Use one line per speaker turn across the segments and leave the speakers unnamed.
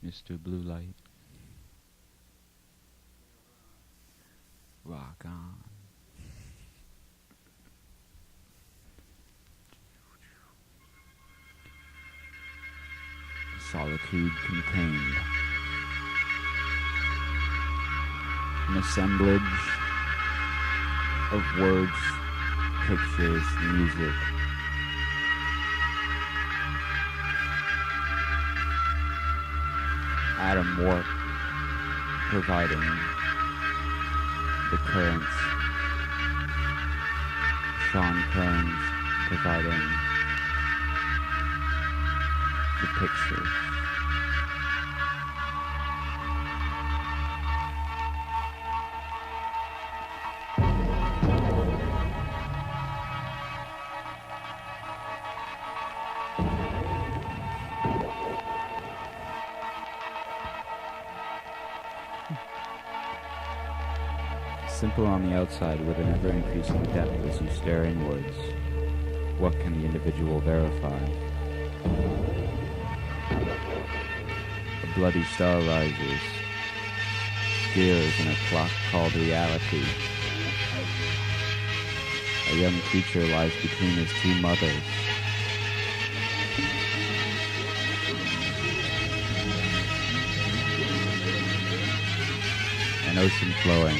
Mr. Blue Light. Rock on. SoLiTude CoNTaiNed. An assemblage of words, pictures, music. AdaM WaRP providing the currents. KEaRNs providing the pictures. Simple on the outside with an ever-increasing depth as you stare inwards. What can the individual verify? A bloody star rises, steers in a clock called reality. A young creature lies between his two mothers. An ocean flowing.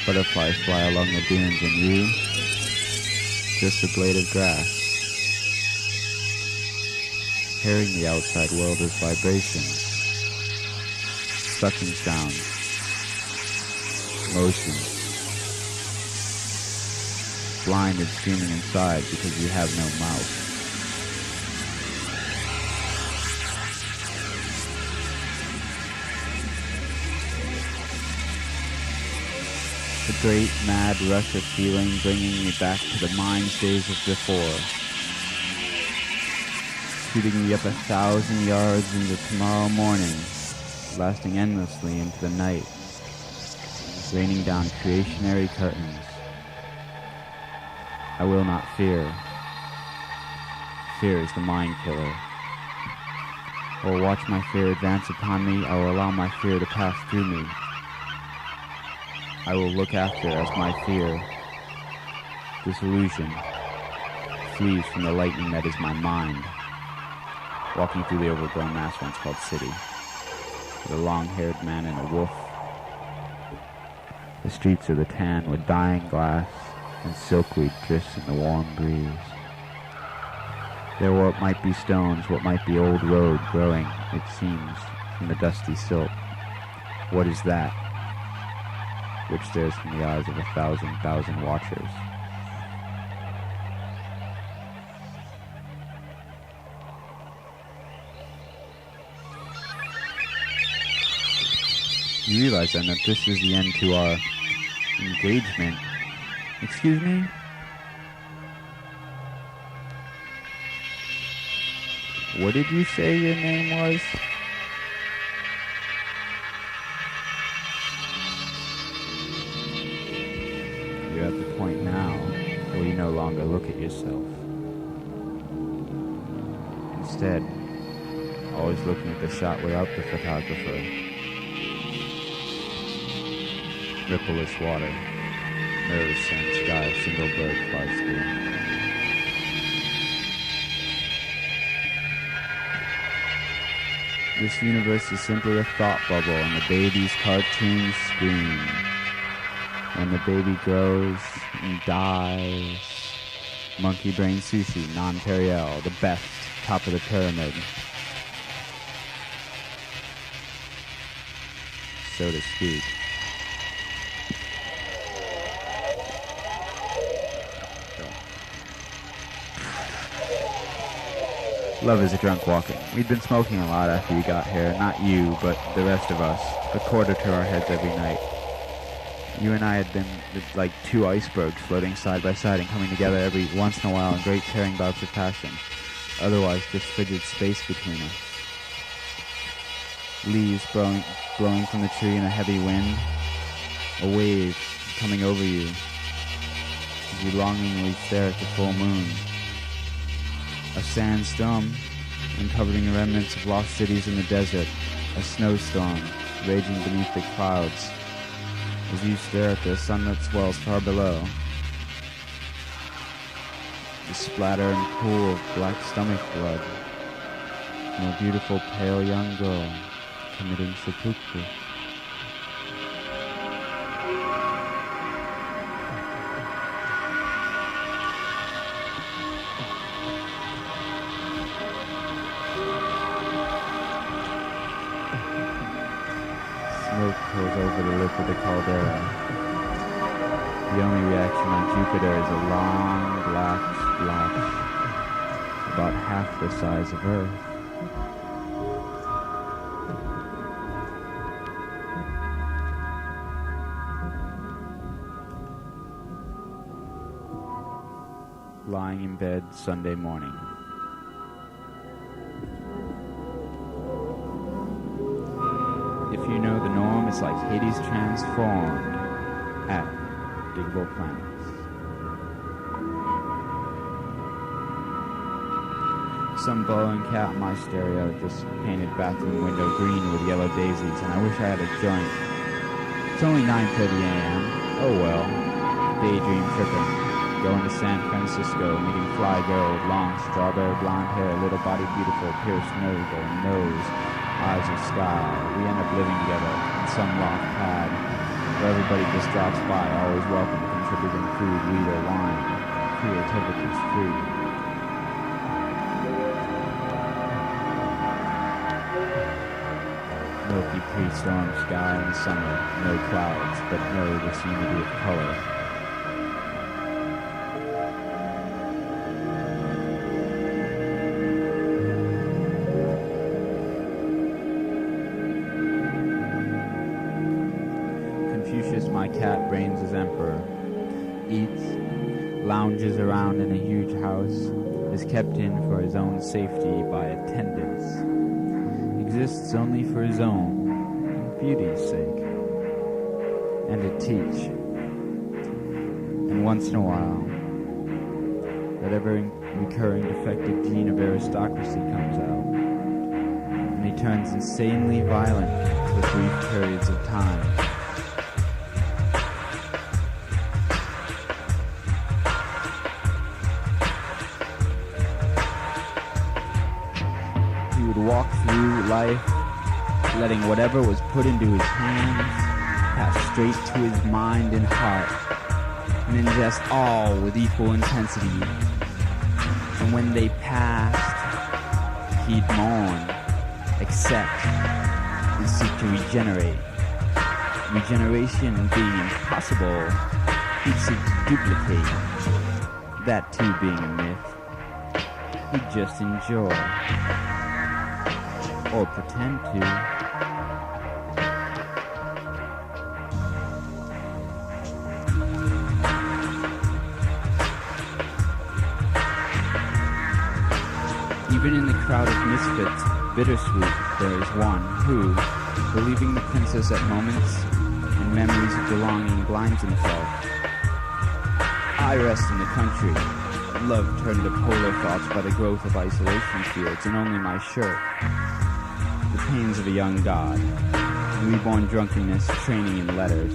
Butterflies fly along the dunes and you, just a blade of grass. Hearing the outside world as vibrations, sucking sounds, motions. Blind and screaming inside because you have no mouth. A great mad rush of feeling bringing me back to the mind's days of before. Shooting me up 1,000 yards into tomorrow morning, lasting endlessly into the night, raining down creationary curtains. I will not fear. Fear is the mind killer. I will watch my fear advance upon me. I will allow my fear to pass through me. I will look after as my fear, disillusion, flees from the lightning that is my mind. Walking through the overgrown mass once called city, with a long-haired man and a wolf. The streets are the tan with dying glass, and silkweed drifts in the warm breeze. There what might be stones, what might be old road growing, it seems, from the dusty silt. What is that? Which stares from the eyes of 1,000 watchers. You realize then that this is the end to our engagement. Excuse me? What did you say your name was? You're at the point now where you no longer look at yourself. Instead, always looking at the shot without the photographer. Rippleless water, mirrorless sand sky, a single bird flies through. This universe is simply a thought bubble and the baby's cartoon scream. When the baby grows and dies. Monkey brain sushi, non-Periel, the best, top of the pyramid. So to speak. Love is a drunk walking. We'd been smoking a lot after you got here. Not you, but the rest of us. A quarter to our heads every night. You and I had been like two icebergs floating side by side and coming together every once in a while in great tearing bouts of passion. Otherwise, just frigid space between us. Leaves blowing from the tree in a heavy wind. A wave coming over you. As you longingly stare at the full moon. A sandstorm uncovering the remnants of lost cities in the desert, a snowstorm raging beneath the clouds as you stare at the sunlit swells far below. The splatter and pool of black stomach blood from a beautiful pale young girl committing seppuku. Smoke curls over the lip of the caldera. The only reaction on Jupiter is a long black splotch, about half the size of Earth. Lying in bed Sunday morning. If you know the norm, it's like Hades transformed at Diggable Planets. Some blowing cat on my stereo just painted bathroom window green with yellow daisies, and I wish I had a joint. It's only 9:30 a.m. Oh well. Daydream tripping. Going to San Francisco, meeting fly girl with long strawberry blonde hair, little body beautiful, pierced nose, eyes of sky. We end up living together in some loft pad where everybody just drops by, always welcome, contributing food, weed, or wine. Creativity is free. Milky pre-storm sky in summer, no clouds, but no this unity of color. My cat reigns as emperor, eats, lounges around in a huge house, is kept in for his own safety by attendants, exists only for his own beauty's sake, and to teach. And once in a while, that ever-recurring defective gene of aristocracy comes out, and he turns insanely violent for brief periods of time. Walk through life, letting whatever was put into his hands pass straight to his mind and heart, and ingest all with equal intensity. And when they passed, he'd mourn, accept, and seek to regenerate. Regeneration being impossible, he'd seek to duplicate. That too being a myth, he'd just enjoy. Or pretend to. Even in the crowd of misfits, bittersweet, there is one who, believing the princess at moments and memories of belonging, blinds himself. I rest in the country, love turned to polar thoughts by the growth of isolation fields, and only my shirt. The pains of a young god, reborn drunkenness, training in letters.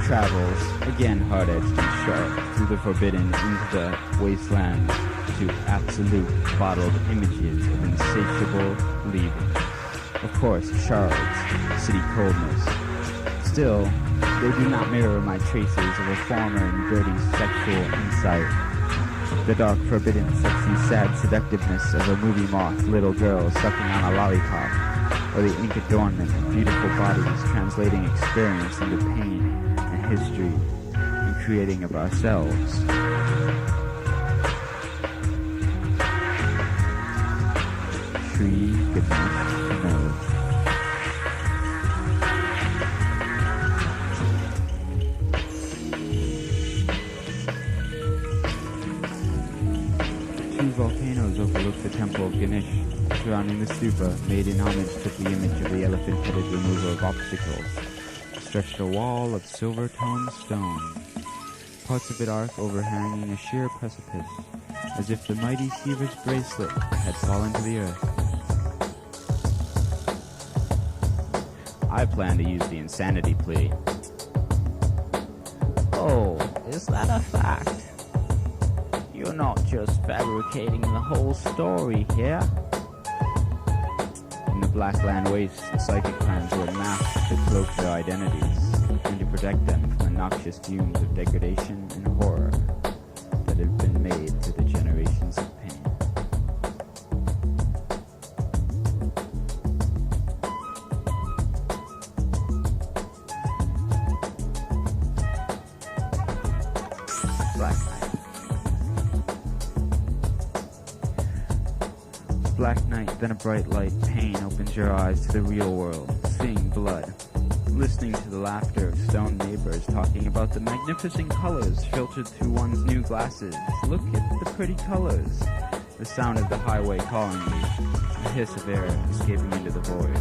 Travels, again hard-edged and sharp, through the forbidden into the wasteland to absolute bottled images of insatiable leaving. Of course, shards, city coldness. Still, they do not mirror my traces of a former and dirty sexual insight. The dark, forbidden, sexy, sad seductiveness of a movie moth little girl sucking on a lollipop, or the ink adornment of beautiful bodies translating experience into pain and history and creating of ourselves. Tree goodness to know. Volcanoes overlook the temple of Ganesh, surrounding the stupa, made in homage to the image of the elephant-headed remover of obstacles, stretched a wall of silver-toned stone, parts of it arc overhanging a sheer precipice, as if the mighty Seaver's bracelet had fallen to the earth. I plan to use the insanity plea. Oh, is that a fact? You're not just fabricating the whole story here. In the Blackland Wastes, the psychic plans were masked to cloak their identities and to protect them from the noxious fumes of degradation and horror that have been made through the generations of pain. Black night, then a bright light. Pain opens your eyes to the real world, seeing blood, listening to the laughter of stone neighbors talking about the magnificent colors filtered through one's new glasses. Look at the pretty colors. The sound of the highway calling you, the hiss of air escaping into the void.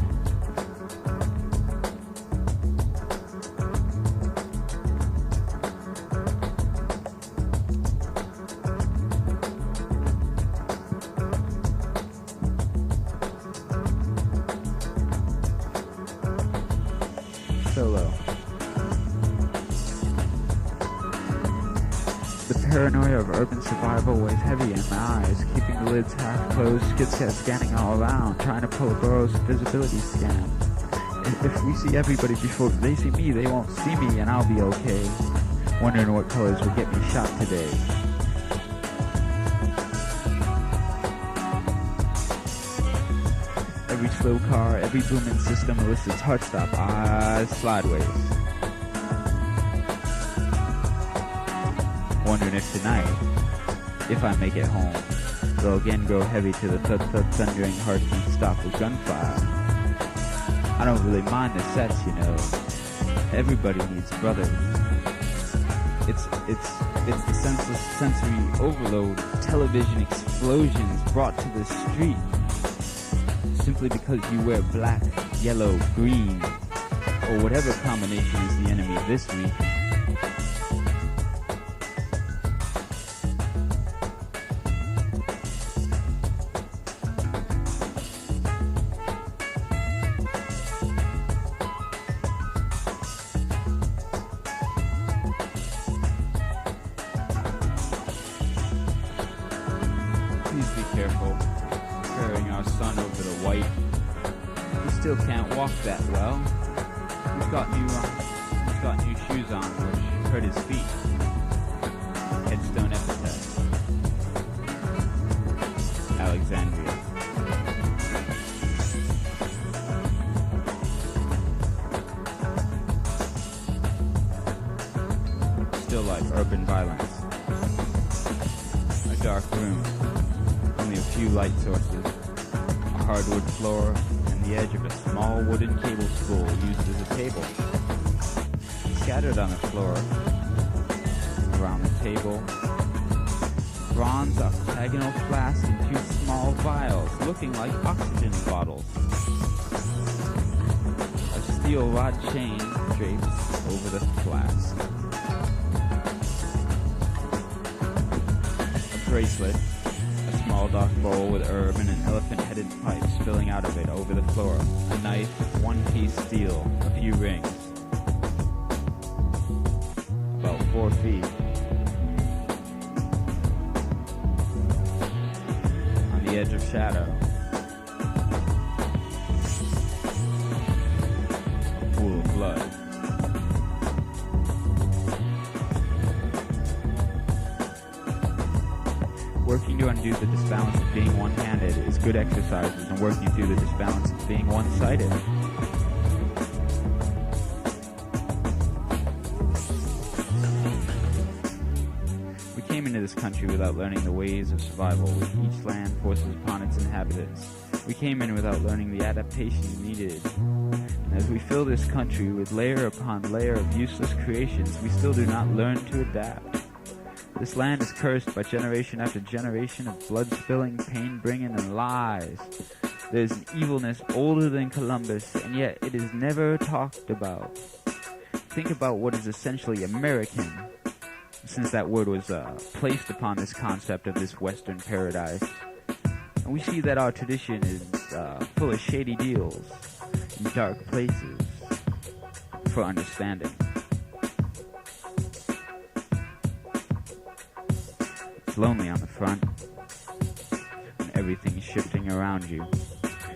Solo. The paranoia of urban survival weighs heavy in my eyes, keeping the lids half closed, skid scanning all around, trying to pull a Burroughs visibility scan. If we see everybody before they see me, they won't see me and I'll be okay. Wondering what colors will get me shot today. Every slow car, every booming system elicits heart stop, eyes sideways. Wondering if tonight, if I make it home, they'll again grow heavy to the thud-thud thundering heartbeat stop with gunfire. I don't really mind the sets, you know. Everybody needs brothers. It's the senseless sensory overload, television explosions brought to the street. Simply because you wear black, yellow, green, or whatever combination is the enemy this week. Please be careful. Carrying our son over the white. He still can't walk that well. He's got new shoes on, which hurt his feet. Headstone epitaph. Alexandria. Still like urban violence. A dark room. Only a few light sources, a hardwood floor, and the edge of a small wooden cable spool used as a table. Scattered on the floor, around the table, bronze octagonal flasks and two small vials looking like oxygen bottles. A steel rod chain drapes over the flask. A bracelet. A small dark bowl with herb and an elephant-headed pipe spilling out of it over the floor. A knife, one-piece steel, a few rings. About 4 feet. On the edge of shadow. A pool of blood. Working to undo the disbalance of being one-handed is good exercises, and working through the disbalance of being one-sided. We came into this country without learning the ways of survival, which each land forces upon its inhabitants. We came in without learning the adaptation needed. And as we fill this country with layer upon layer of useless creations, we still do not learn to adapt. This land is cursed by generation after generation of blood-spilling, pain-bringing, and lies. There's an evilness older than Columbus, and yet it is never talked about. Think about what is essentially American. since that word was placed upon this concept of this Western paradise. And we see that our tradition is full of shady deals and dark places for understanding. It's lonely on the front, and everything is shifting around you.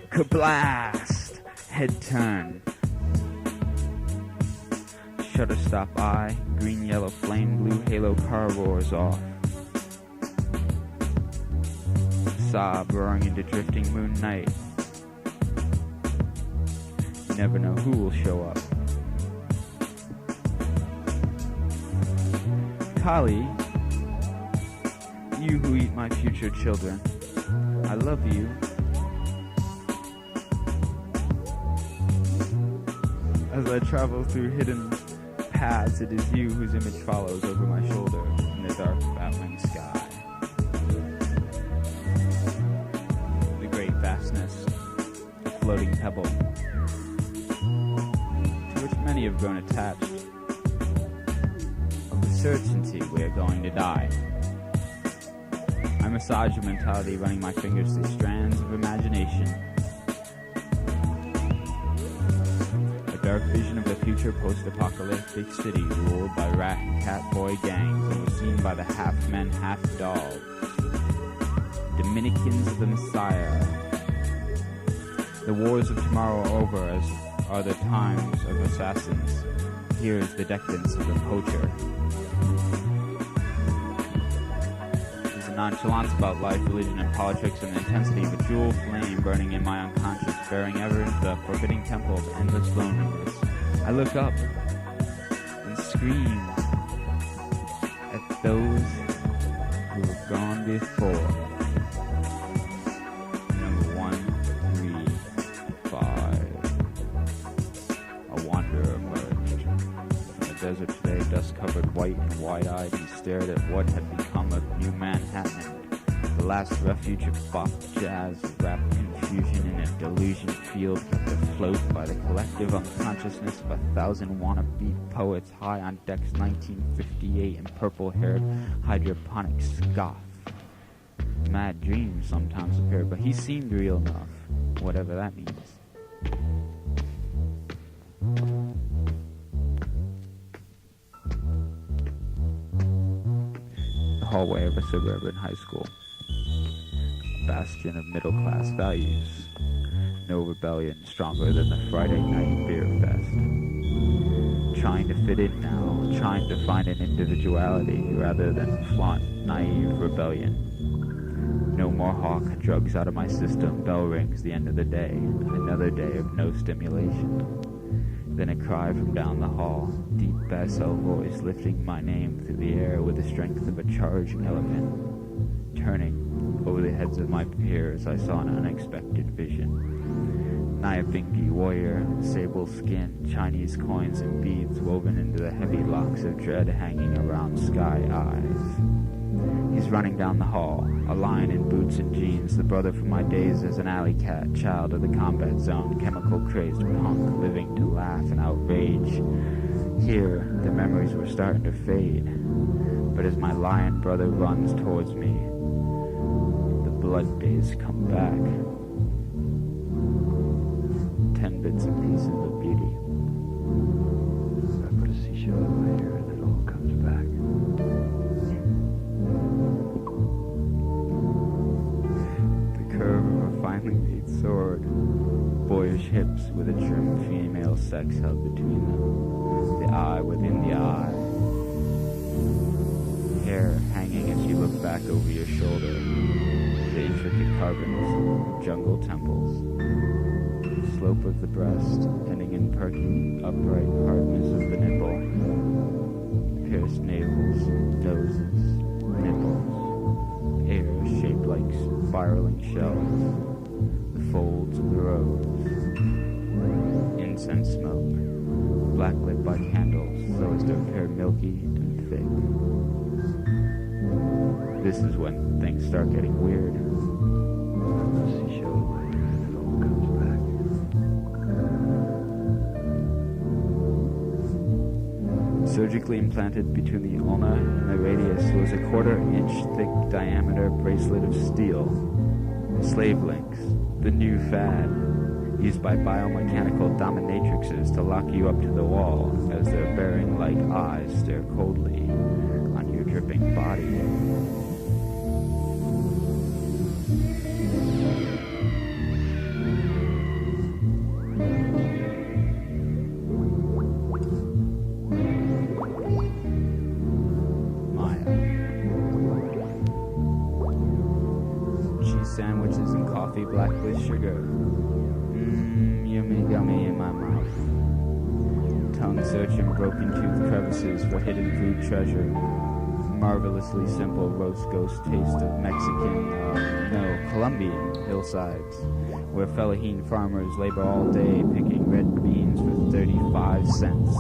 Kablast! Head turn. Shutter stop eye, green, yellow, flame, blue, halo car roars off. Sob roaring into drifting moon night. You never know who will show up. Kali, you who eat my future children, I love you. As I travel through hidden paths, it is you whose image follows over my shoulder in the dark, battling sky. The great vastness, a floating pebble, to which many have grown attached, of the certainty we are going to die. I massage your mentality, running my fingers through strands of imagination. Dark vision of a future post-apocalyptic city ruled by rat and cat boy gangs and overseen by the half-men, half-dogs. Dominicans of the Messiah. The wars of tomorrow are over, as are the times of assassins. Here is the decadence of the poacher. There's a nonchalance about life, religion, and politics, and the intensity of a jewel flame burning in my unconscious, bearing ever into the forbidding temple of endless loneliness. I look up and scream at those who have gone before. Number 135. A wanderer emerged from the desert today, dust-covered, white and wide-eyed. He stared at what had become of New Manhattan. The last refuge of pop, jazz, rap, confusion in a delusion field kept afloat by the collective unconsciousness of 1,000 wannabe poets high on decks 1958 and purple-haired hydroponic scoff. Mad dreams sometimes appeared, but he seemed real enough, whatever that means. The hallway of a suburban high school. Bastion of middle-class values. No rebellion stronger than the Friday night beer fest. Trying to fit in now, trying to find an individuality rather than flaunt naive rebellion. No more hawk, drugs out of my system, bell rings, the end of the day. Another day of no stimulation. Then a cry from down the hall, deep basso voice lifting my name through the air with the strength of a charged elephant. Turning over the heads of my peers, I saw an unexpected vision. Nyabingi warrior, sable skin, Chinese coins and beads woven into the heavy locks of dread hanging around sky eyes. He's running down the hall, a lion in boots and jeans, the brother from my days as an alley cat, child of the combat zone, chemical-crazed punk, living to laugh and outrage. Here, the memories were starting to fade, but as my lion brother runs towards me, blood days come back. 10 bits and pieces of beauty. I put a seashell in my hair and it all comes back. The curve of a finely made sword. Boyish hips with a trim female sex held between them. The eye within the eye. Hair hanging as you look back over your shoulder. The intricate carvings, jungle temples, slope of the breast, ending in perky, upright hardness of the nipple, pierced navels, noses, nipples, hair shaped like spiraling shells, the folds of the rose, incense smoke, black lit by candles so as to appear milky and thick. This is when things start getting weird. Seashell in my hair and it all comes back. surgically implanted between the ulna and the radius was a 1/4-inch thick diameter bracelet of steel. Slave links, the new fad, used by biomechanical dominatrixes to lock you up to the wall as their bearing-like eyes stare coldly on your dripping body. Sandwiches and coffee black with sugar. Yummy gummy in my mouth. Tongue searching broken tooth crevices for hidden food treasure. Marvelously simple roast ghost taste of Colombian hillsides, where fellaheen farmers labor all day picking red beans for 35 cents,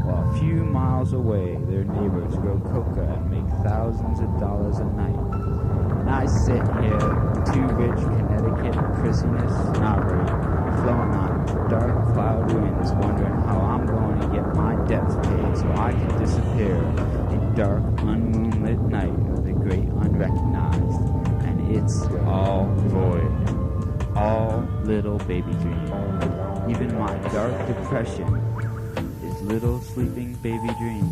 while a few miles away their neighbors grow coca and make thousands of dollars a night. And I sit here, too rich Connecticut crissiness, snobbery, flowing on dark cloud winds, wondering how I'm going to get my debts paid so I can disappear in dark, unmoonlit night of the great unrecognized. And it's all void, all little baby dream. Even my dark depression is little sleeping baby dream.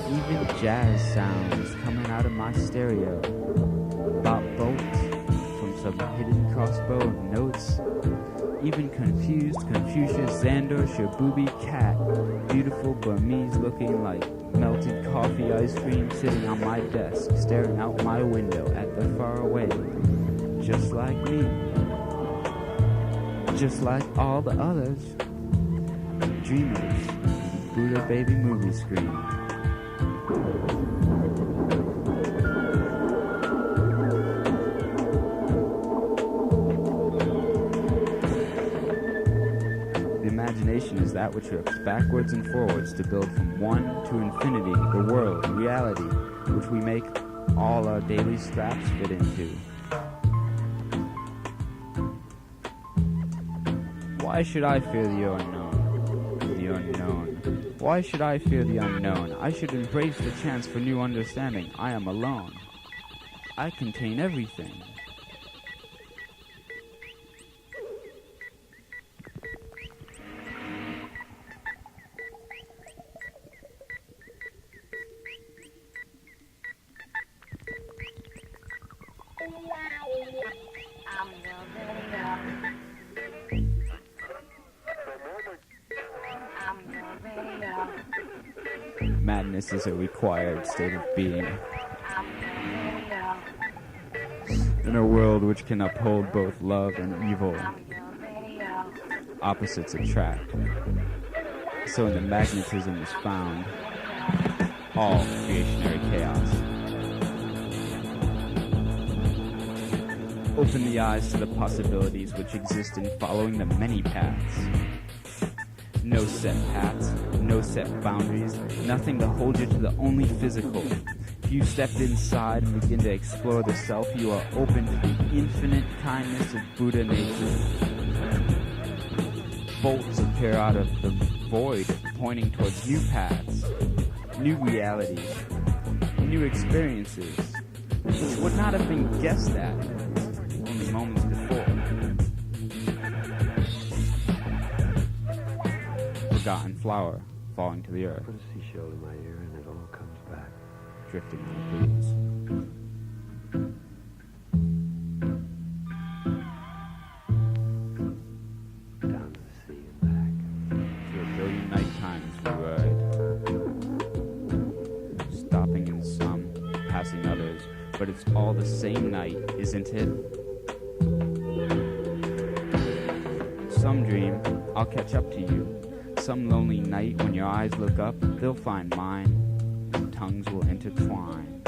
Even jazz sounds coming out of my stereo about bolts from some hidden crossbow of notes. Even confused Confucius Xandor Shabubi cat, beautiful Burmese looking like melted coffee ice cream sitting on my desk, staring out my window at the far away, just like me, just like all the others, dreamers, Buddha baby movie screen. Imagination is that which looks backwards and forwards to build from one to infinity the world, reality, which we make all our daily scraps fit into. Why should I fear the unknown? The unknown. Why should I fear the unknown? I should embrace the chance for new understanding. I am alone. I contain everything. Madness is a required state of being. In a world which can uphold both love and evil, opposites attract. So in the magnetism is found all creationary chaos. Open the eyes to the possibilities which exist in following the many paths. No set paths, no set boundaries, nothing to hold you to the only physical. If you stepped inside and begin to explore the self, you are open to the infinite kindness of Buddha nature. Bolts appear out of the void, pointing towards new paths, new realities, new experiences, which would not have been guessed at only moments before. Forgotten flower falling to the earth.
Put a seashell in my ear and it all comes back.
Drifting on the breeze.
Down to the sea and back.
Through a billion night times we ride. Stopping in some, passing others, but it's all the same night, isn't it? Some dream, I'll catch up to you. Some lonely night when your eyes look up, they'll find mine, and tongues will intertwine.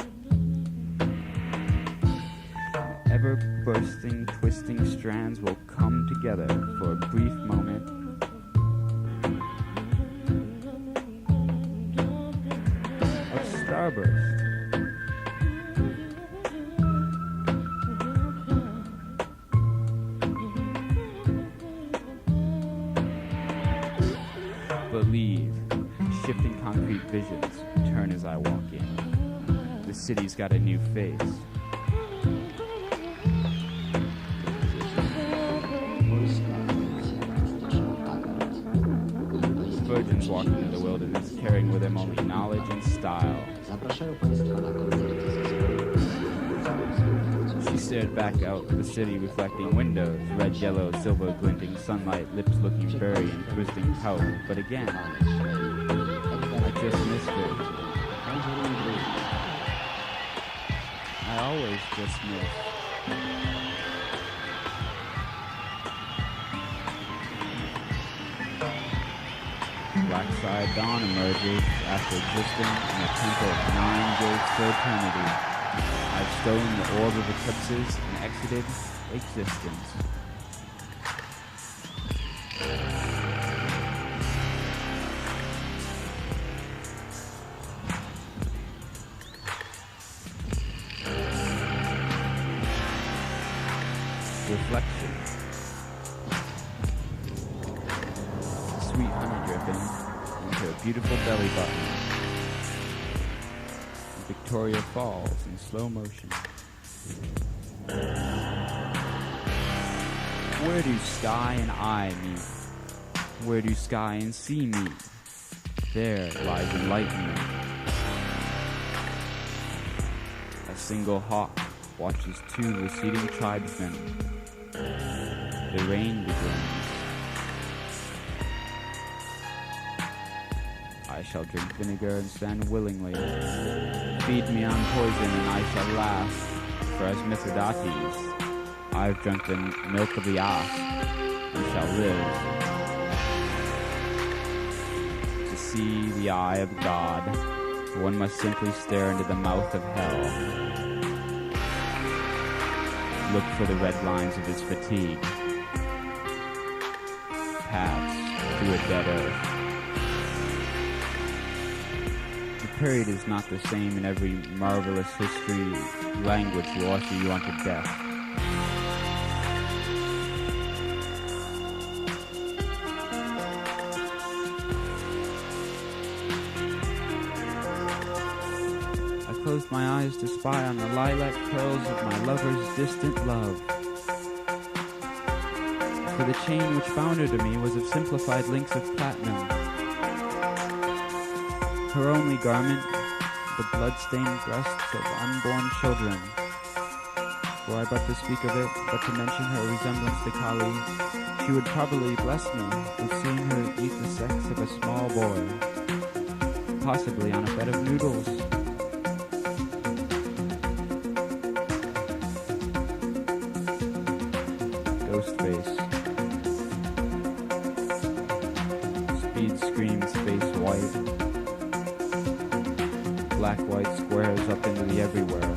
Ever-bursting, twisting strands will come together for a brief moment. Of starburst. Believe, shifting sweet visions turn as I walk in. The city's got a new face. Virgins walk into the wilderness, carrying with them only knowledge and style. She stared back out the city, reflecting windows, red, yellow, silver, glinting sunlight, lips looking furry and twisting pout. But again, I just missed her. I always just miss. Black-side dawn emerges after existing in a temple of 9 days for eternity. I've stolen the orb of eclipses and exited existence. Reflection. Sweet honey dripping into a beautiful belly button. Victoria Falls in slow motion. Where do sky and I meet? Where do sky and sea meet? There lies enlightenment. A single hawk watches 2 receding tribesmen. The rain begins. I shall drink vinegar and stand willingly. Feed me on poison and I shall laugh. For as Mithridates, I've drunk the milk of the asp and shall live. To see the eye of God, one must simply stare into the mouth of hell. Look for the red lines of his fatigue. Paths through a dead earth. The period is not the same in every marvelous history language will usher you onto death. I closed my eyes to spy on the lilac curls of my lover's distant love. For the chain which bound her to me was of simplified links of platinum. Her only garment, the blood-stained breasts of unborn children. Were I but to speak of it, but to mention her resemblance to Kali, she would probably bless me with seeing her eat the sex of a small boy, possibly on a bed of noodles. Ghostface. Speed screams face white. Black white squares up into the everywhere.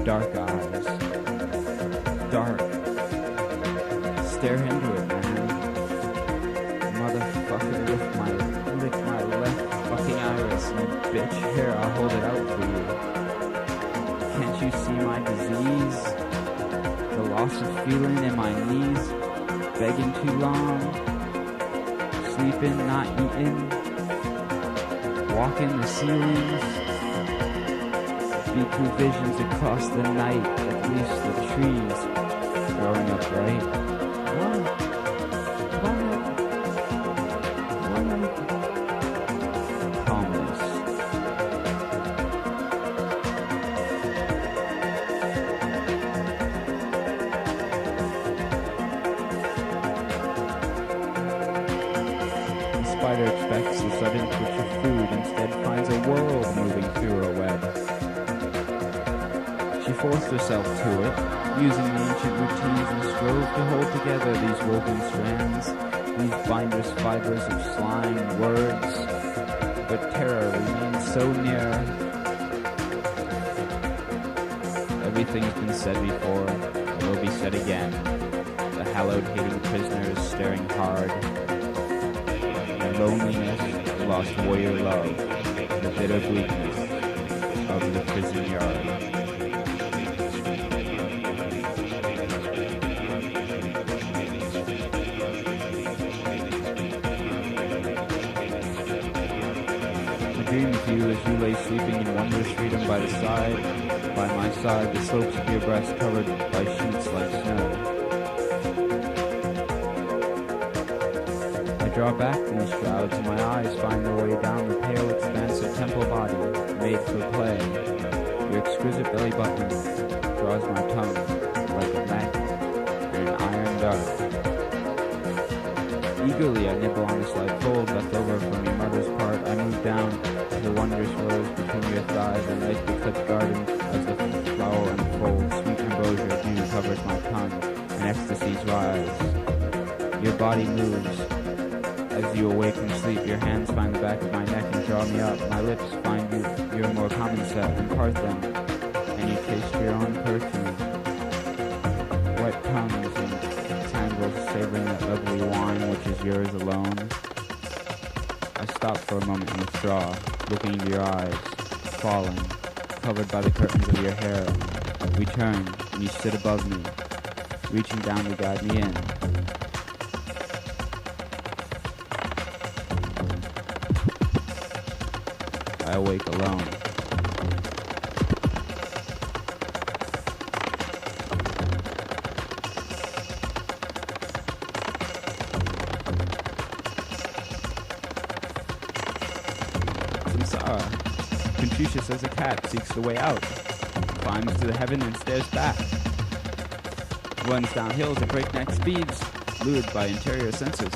Dark eyes. Dark. Stare into it, man. Motherfucker, lick my left fucking iris, you bitch. Here, I'll hold it out for you. Can't you see my disease? The loss of feeling in my knees. Begging too long. Sleeping, not eating. Walking the ceilings, B2 visions across the night, at least the trees growing up right. What? Calmness. The spider expects the sudden twitch of food, instead finds a world moving through her web. She forced herself to it, using the ancient routines, and strove to hold together these woven strands, these binder's fibers of slime words, but terror remains so near. Everything's been said before, and will be said again. The hallowed hating prisoners staring hard. The loneliness, the lost warrior love, the bitter bleakness of the prison yard. dream of you as you lay sleeping in wondrous freedom by my side, the slopes of your breast covered by sheets like snow. I draw back these shrouds and my eyes find their way down the pale expanse of temple body, made for play. Your exquisite belly button draws my tongue like a magnet and an iron dart. Eagerly I nibble on the slight fold left over from your mother's part. I move down to the wondrous rows between your thighs and lightly clipped gardens as the flower unfolds. Sweet ambrosia dew covers my tongue and ecstasies rise. Your body moves as you awake from sleep. Your hands find the back of my neck and draw me up. My lips find your more common set and part them, and you taste your own perfume. Wet tongues and tangles savoring that lovely wine which is yours alone. I stop for a moment and withdraw, looking into your eyes, falling, covered by the curtains of your hair. We turn, and you sit above me, reaching down to guide me in. I awake alone. Samsara. Confucius as a cat seeks the way out, climbs to the heaven and stares back, runs down hills at breakneck speeds, lured by interior senses.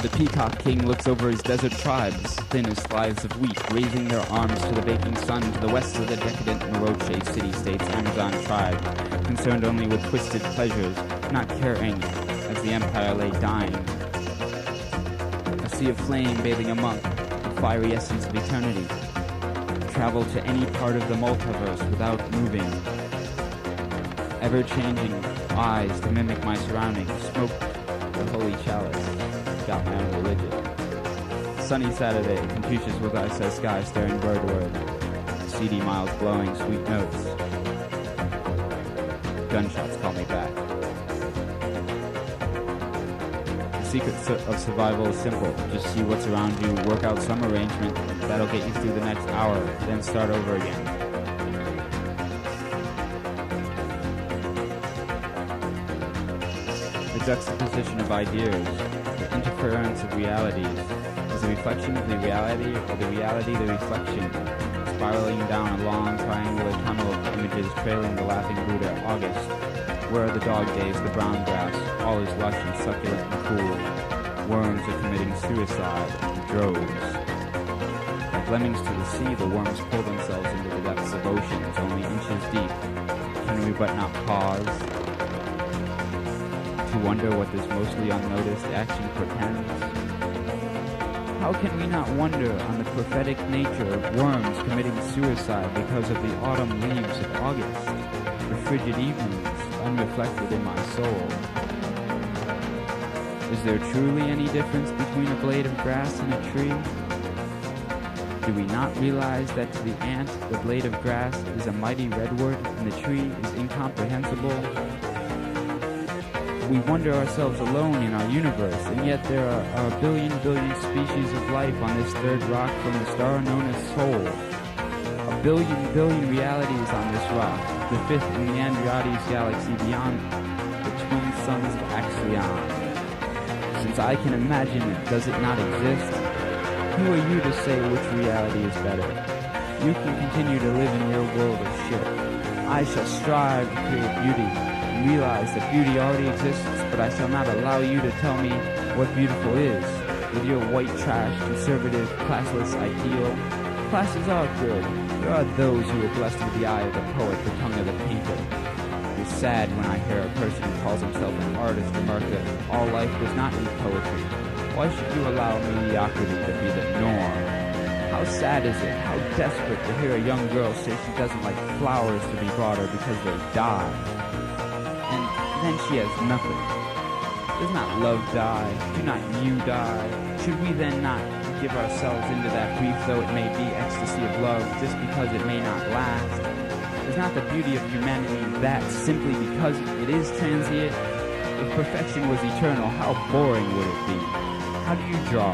The peacock king looks over his desert tribes, thin as slices of wheat, raising their arms to the baking sun. To the west of the decadent Moroche city-states Amazon tribe, concerned only with twisted pleasures, not caring as the empire lay dying. A sea of flame bathing a monk, the fiery essence of eternity. Travel to any part of the multiverse without moving. Ever-changing eyes to mimic my surroundings, smoke the holy chalice. Got my own religion. Sunny Saturday, Confucius with ice as sky staring birdward. CD miles blowing sweet notes. Gunshots call me back. The secret of survival is simple. Just see what's around you, work out some arrangement that'll get you through the next hour, then start over again. The juxtaposition of ideas, interference of realities, is a reflection of the reality or the reality the reflection, spiraling down a long triangular tunnel of images trailing the laughing Buddha. August, where are the dog days, the brown grass, all is lush and succulent and cool. Worms are committing suicide in droves. Like lemmings to the sea, the worms pull themselves into the depths of oceans only inches deep. Can we but not pause to wonder what this mostly unnoticed action portends? How can we not wonder on the prophetic nature of worms committing suicide because of the autumn leaves of August, the frigid evenings unreflected in my soul? Is there truly any difference between a blade of grass and a tree? Do we not realize that to the ant, the blade of grass is a mighty redwood and the tree is incomprehensible? We wonder ourselves alone in our universe, and yet there are a billion species of life on this third rock from the star known as Sol. A billion realities on this rock, the fifth in the Andromeda galaxy beyond the twin suns of Axion. Since I can imagine it, does it not exist? Who are you to say which reality is better? You can continue to live in your world of shit. I shall strive to create beauty. Realize that beauty already exists, but I shall not allow you to tell me what beautiful is, with your white trash, conservative, classless ideal. Classes are good. There are those who are blessed with the eye of the poet, the tongue of the painter. It's sad when I hear a person who calls himself an artist remark that all life does not need poetry. Why should you allow mediocrity to be the norm? How sad is it, how desperate to hear a young girl say she doesn't like flowers to be brought her because they die. Then she has nothing. Does not love die? Do not you die? Should we then not give ourselves into that brief, though it may be, ecstasy of love, just because it may not last? Is not the beauty of humanity that simply because it is transient, If perfection was eternal, how boring would it be? How do you draw?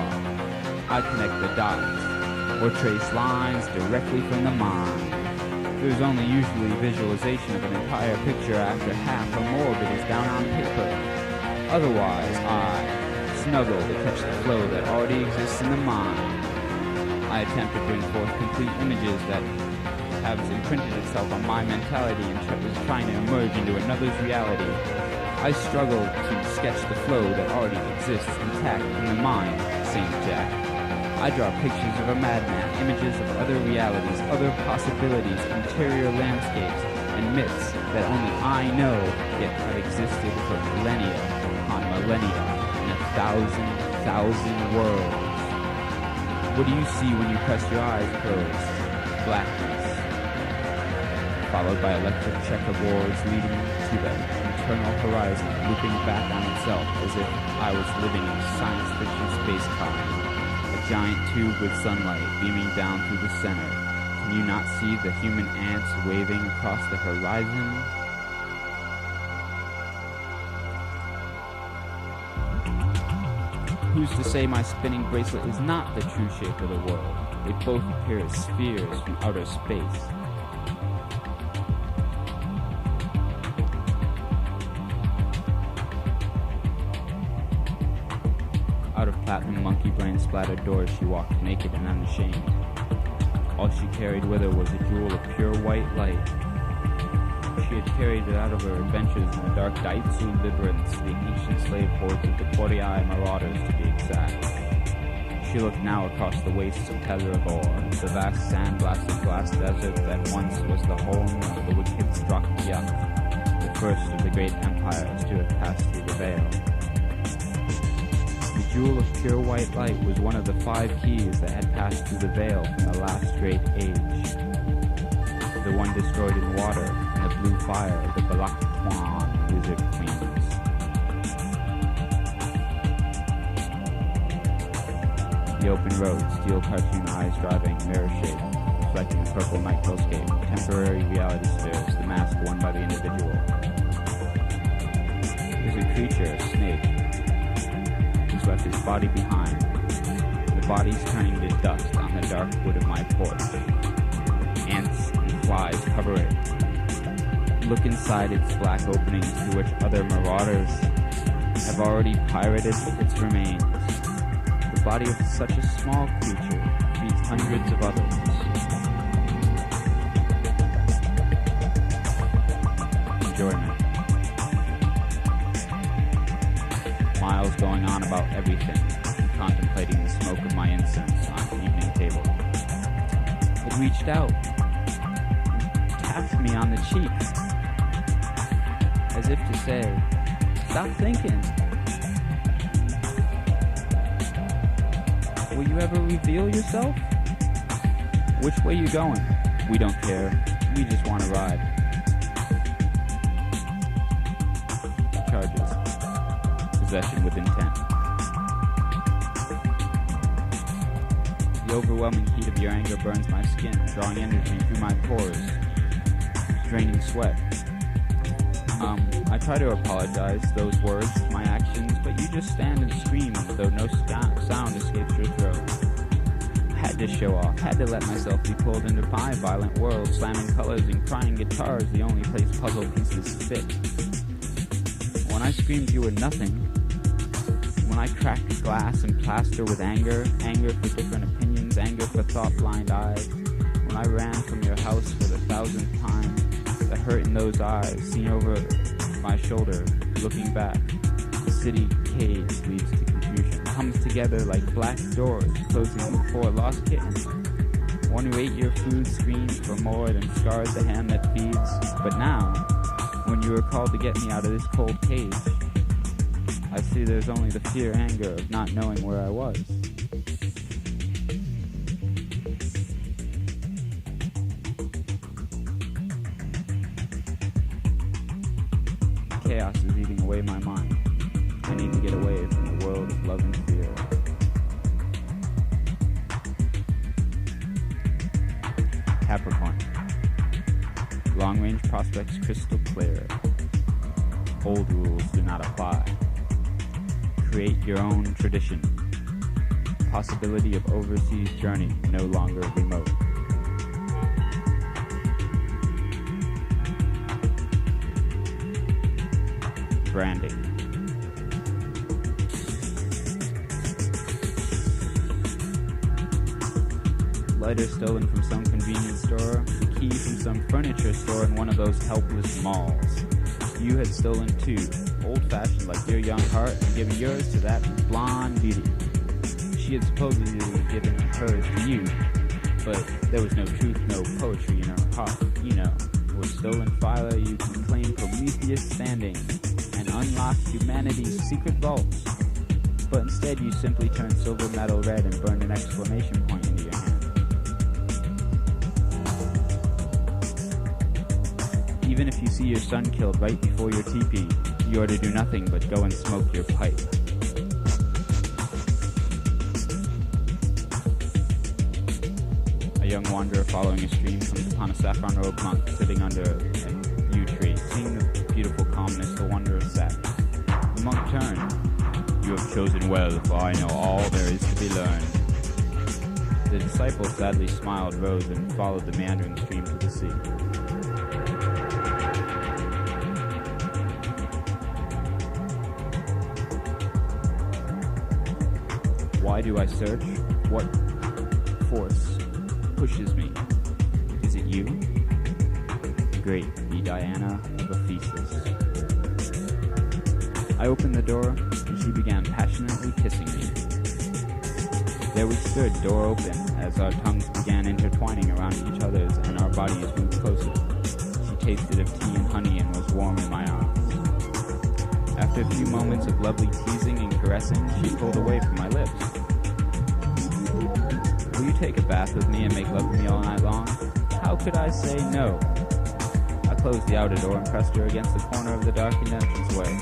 I connect the dots, or trace lines directly from the mind. There's only usually visualization of an entire picture after half or more of it is down on paper. Otherwise, I snuggle to catch the flow that already exists in the mind. I attempt to bring forth complete images that has imprinted itself on my mentality and is trying to emerge into another's reality. I struggle to sketch the flow that already exists intact in the mind, St. Jack. I draw pictures of a madman, images of other realities, other possibilities, interior landscapes, and myths that only I know yet have existed for millennia upon millennia in 1,000 worlds. What do you see when you press your eyes closed? Blackness, followed by electric checkerboards leading to the eternal horizon, looping back on itself as if I was living in a science fiction space colony. A giant tube with sunlight beaming down through the center. Can you not see the human ants waving across the horizon? Who's to say my spinning bracelet is not the true shape of the world? They both appear as spheres from outer space. Out of platinum monkey brain splattered doors she walked naked and unashamed. All she carried with her was a jewel of pure white light. She had carried it out of her adventures in the dark Daitsu labyrinths, the ancient slave hordes of the PoeT marauders to be exact. She looked now across the wastes of ChiLLWaVe, the vast sand-blasted glass desert that once was the home of the wicked Strakyak, the first of the great empires to have passed through the veil. The jewel of pure white light was one of the 5 keys that had passed through the veil from the last great age. The one destroyed in water, and the blue fire of the Balaktuan wizard queens. The open road, steel cartoon eyes driving, mirror shape, reflecting the purple night hellscape, temporary reality spheres, the mask worn by the individual. There's a creature, a snake, who's left his body behind. The body's turning to dust on the dark wood of my porch. Ants and flies cover it. Look inside its black openings through which other marauders have already pirated its remains. The body of such a small creature feeds hundreds of others. Enjoyment. Miles going on about everything, contemplating the smoke of my incense on the evening table. It reached out, tapped me on the cheek, as if to say, "Stop thinking. Will you ever reveal yourself? Which way you going? We don't care. We just want to ride." Charges. Possession with intent. The overwhelming heat of your anger burns my skin, drawing energy through my pores, draining sweat. I try to apologize, those words, my actions, but you just stand and scream as though no sound escapes your throat. Had to show off, had to let myself be pulled into my violent world, slamming colors and crying guitars, the only place puzzle pieces fit. When I screamed you were nothing, when I cracked glass and plaster with anger, anger for different opinions, anger for thought-blind eyes, when I ran from your house for the 1,000th time, the hurt in those eyes, seen over my shoulder, looking back, the city cage leads to confusion, comes together like black doors, closing before a lost kitten. One who ate your food screams for more than scars the hand that feeds, but now, when you were called to get me out of this cold cage, I see there's only the fear anger of not knowing where I was. Chaos is eating away my mind. I need to get away from the world of love and fear. Capricorn. Long-range prospects crystal clear. Old rules do not apply. Create your own tradition. Possibility of overseas journey no longer remote. Branding. Lighter stolen from some convenience store, the key from some furniture store in one of those helpless malls. You had stolen too, old-fashioned like your young heart, and given yours to that blonde beauty. She had supposedly given hers to you, but there was no truth, no poetry in her heart. You know, with stolen Phyla you can claim Prometheus standing and unlock humanity's secret vaults. But instead you simply turned silver metal red and burned an exclamation point into your hand. Even if you see your son killed right before your teepee, you are to do nothing but go and smoke your pipe. A young wanderer following a stream comes upon a saffron-robed monk sitting under a yew tree. Seeing the beautiful calmness, the wanderer sat. The monk turned. You have chosen well, for I know all there is to be learned. The disciple sadly smiled, rose, and followed the meandering stream to the sea. Why do I search? What force pushes me? Is it you? Great, the Diana of Ephesus. I opened the door, and she began passionately kissing me. There we stood, door open, as our tongues began intertwining around each other's and our bodies moved closer. She tasted of tea and honey and was warm in my arms. After a few moments of lovely teasing and caressing, she pulled away from my lips. Will you take a bath with me and make love to me all night long? How could I say no? I closed the outer door and pressed her against the corner of the darkened entranceway.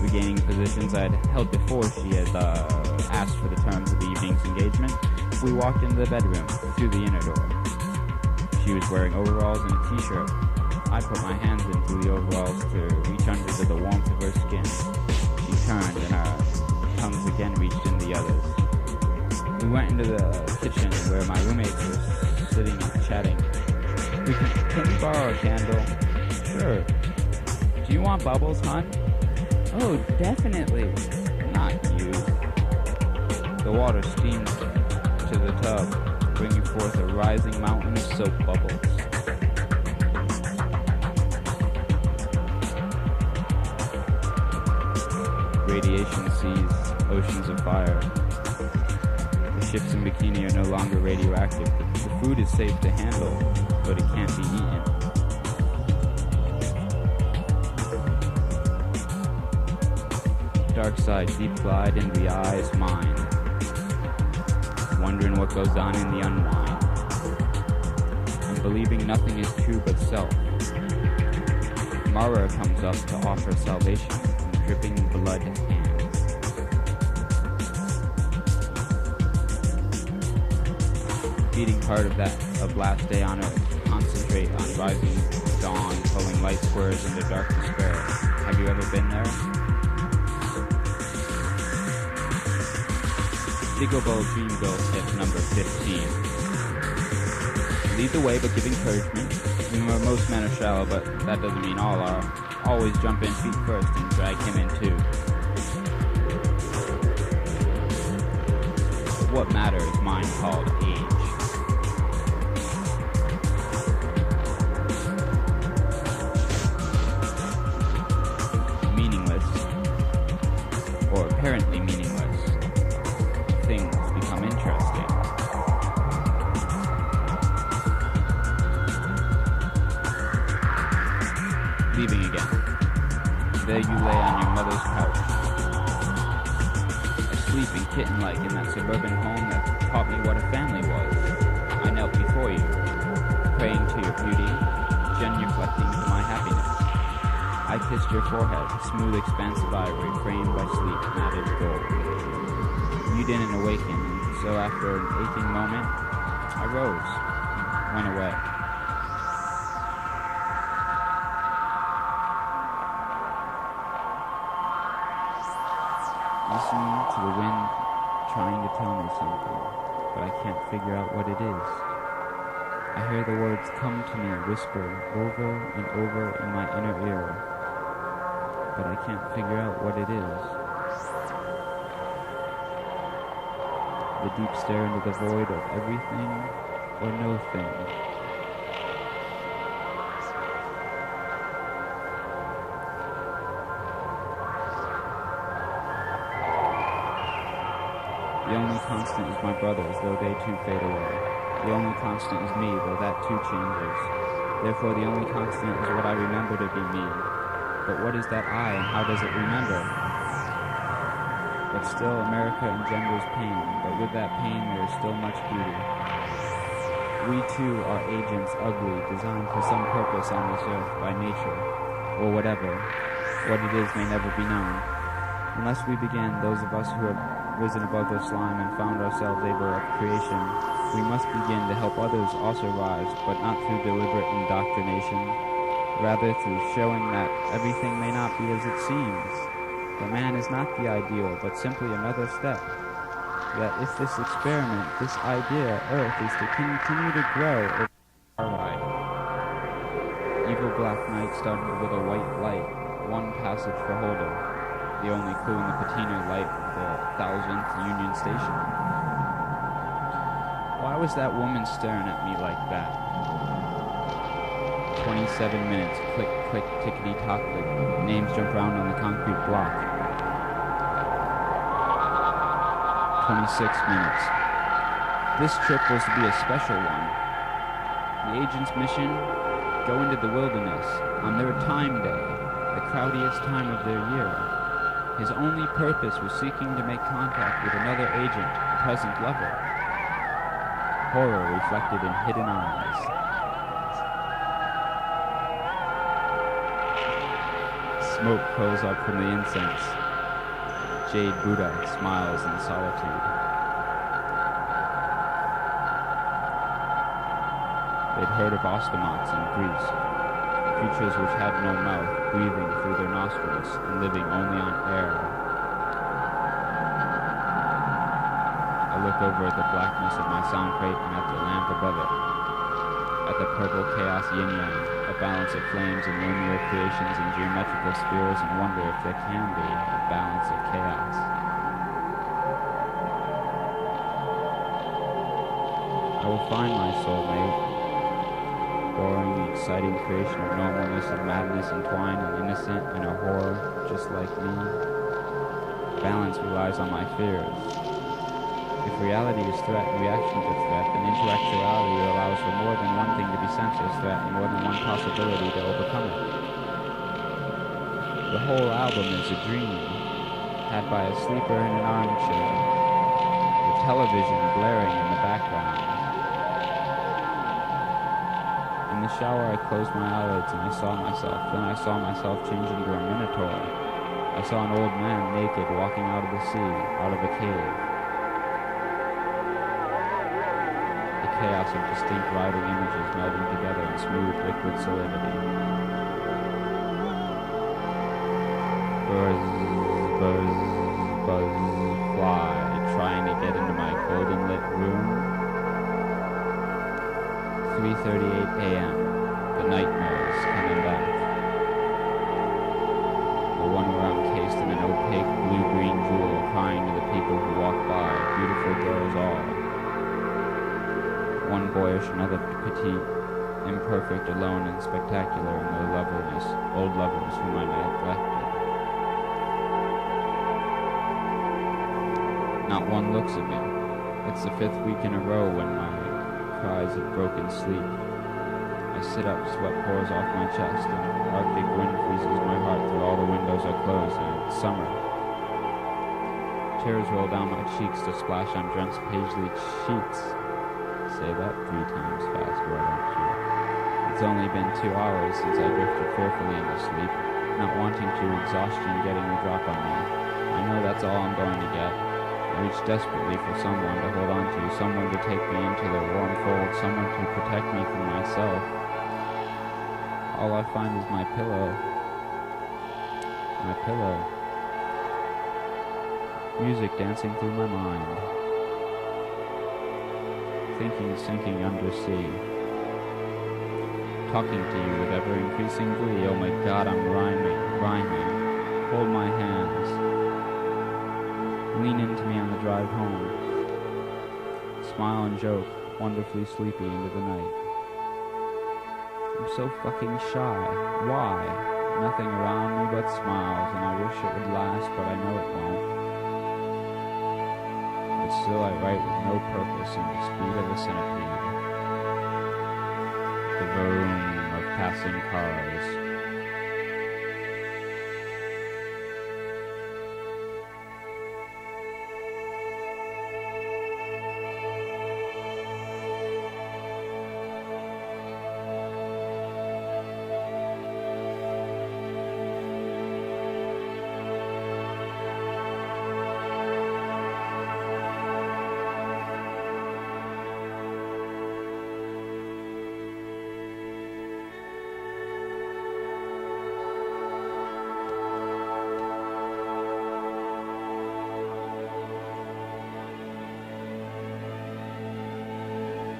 Regaining positions I had held before she had asked for the terms of the evening's engagement, we walked into the bedroom, through the inner door. She was wearing overalls and a t-shirt. I put my hands in through the overalls to reach under to the warmth of her skin. She turned and our tongues again reached in the others. We went into the kitchen where my roommates were sitting and chatting. Can we borrow a candle? Sure. Do you want bubbles, hon? Oh, definitely. Not you. The water steamed to the tub, bringing forth a rising mountain of soap bubbles. Radiation seas oceans of fire. The ships in Bikini are no longer radioactive. The food is safe to handle, but it can't be eaten. Dark side deep glide into the eye's mind, wondering what goes on in the unwind, and believing nothing is true but self. Mara comes up to offer salvation in dripping blood hands. Beating heart of last day on earth, concentrate on rising dawn, pulling light squares into dark despair. Have you ever been there? Diggleball Dream Girl tip number 15. Lead the way but give encouragement. Remember, most men are shallow, but that doesn't mean all are. Always jump in feet first and drag him in too. What matter is mine called age. Meaningless, or apparently meaningless, things become interesting. Leaving again. There you lay on your mother's couch, asleep and kitten-like in that suburban home that taught me what a family was. I knelt before you, praying to your beauty, genuflecting to my happiness. I kissed your forehead, smooth expanse of ivory, framed by sleep, matted gold. You didn't awaken, and so after an aching moment, I rose, went away. to the wind trying to tell me something, but I can't figure out what it is. I hear the words come to me whisper over and over in my inner ear, but I can't figure out what it is. The deep stare into the void of everything or no thing. The only constant is my brothers, though they too fade away. The only constant is me, though that too changes. Therefore, the only constant is what I remember to be me. But what is that I, and how does it remember? But still, America engenders pain, but with that pain there is still much beauty. We too are agents ugly, designed for some purpose on this earth by nature, or whatever. What it is may never be known. Unless we begin, those of us who have risen above the slime and found ourselves able of creation, we must begin to help others also rise, but not through deliberate indoctrination, rather through showing that everything may not be as it seems. That man is not the ideal, but simply another step. That if this experiment, this idea, Earth, is to continue to grow, it's alright. Evil black night started with a white light, one passage for Holder, the only clue in the patina light of the 1000th Union Station. Why was that woman staring at me like that? 27 minutes, click, click, tickety-tock, the names jump around on the concrete block. 26 minutes. This trip was to be a special one. The agent's mission, go into the wilderness on their time day, the crowdiest time of their year. His only purpose was seeking to make contact with another agent, a present lover. Horror reflected in hidden eyes. Smoke curls up from the incense. Jade Buddha smiles in solitude. They'd heard of ostomots in Greece, creatures which had no mouth, breathing through their nostrils and living only on air. I look over at the blackness of my sound crate and at the lamp above it, at the purple chaos yin-yang, a balance of flames and linear creations and geometrical spheres, and wonder if there can be a balance of chaos. I will find my soulmate, boring, exciting creation of normalness and madness entwined and innocent in a horror just like me. Balance relies on my fears. If reality is threat and reaction to threat, then intellectuality allows for more than one thing to be sensed as threat and more than one possibility to overcome it. The whole album is a dream, had by a sleeper in an armchair, the television blaring in the background. In the shower I closed my eyelids and I saw myself. Then I saw myself change into a minotaur. I saw an old man naked walking out of the sea, out of a cave. Chaos of distinct rival images melding together in smooth liquid solidity. Buzz, buzz, buzz, fly, trying to get into my golden lit room. 3:38 a.m. The nightmares coming back. The one where I'm cased in an opaque blue-green jewel, crying to the people who walk by, beautiful girls all. One boyish, another petite, imperfect, alone, and spectacular in their loveliness, old lovers whom I neglected. Not one looks at me. It's the 5th week in a row when my cries of broken sleep. I sit up, sweat pours off my chest, and Arctic wind freezes my heart till all the windows are closed, and it's summer. Tears roll down my cheeks to splash on drenched paisley sheets. Say that 3 times fast, why don't you? It's only been 2 hours since I drifted fearfully into sleep, not wanting to, exhaustion getting the drop on me. I know that's all I'm going to get. I reach desperately for someone to hold on to, someone to take me into their warm fold, someone to protect me from myself. All I find is my pillow. My pillow. Music dancing through my mind. Thinking sinking undersea. Talking to you with ever-increasing glee. Oh my God, I'm rhyming. Hold my hands. Lean into me on the drive home. Smile and joke, wonderfully sleepy into the night. I'm so fucking shy. Why? Nothing around me but smiles, and I wish it would last, but I know it won't. But still I write with no purpose in the speed of a centipede. The vroom of passing cars.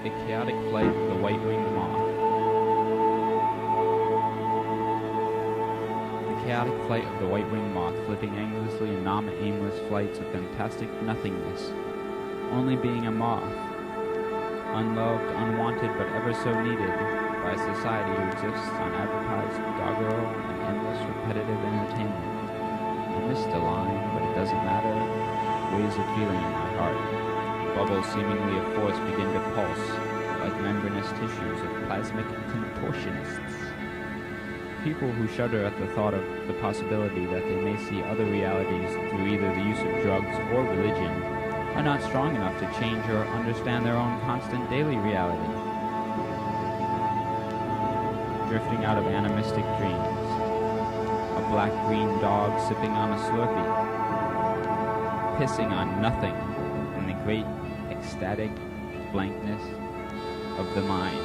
The chaotic flight of the white-winged moth. The chaotic flight of the white-winged moth, flitting aimlessly in non-aimless flights of fantastic nothingness, only being a moth, unloved, unwanted, but ever so needed by a society who exists on advertised doggerel and endless repetitive entertainment. I missed a line, but it doesn't matter. Waves of feeling in my heart. Bubbles seemingly of force begin to pulse, like membranous tissues of plasmic contortionists. People who shudder at the thought of the possibility that they may see other realities through either the use of drugs or religion are not strong enough to change or understand their own constant daily reality. Drifting out of animistic dreams, a black-green dog sipping on a Slurpee, pissing on nothing in the great ecstatic blankness of the mind.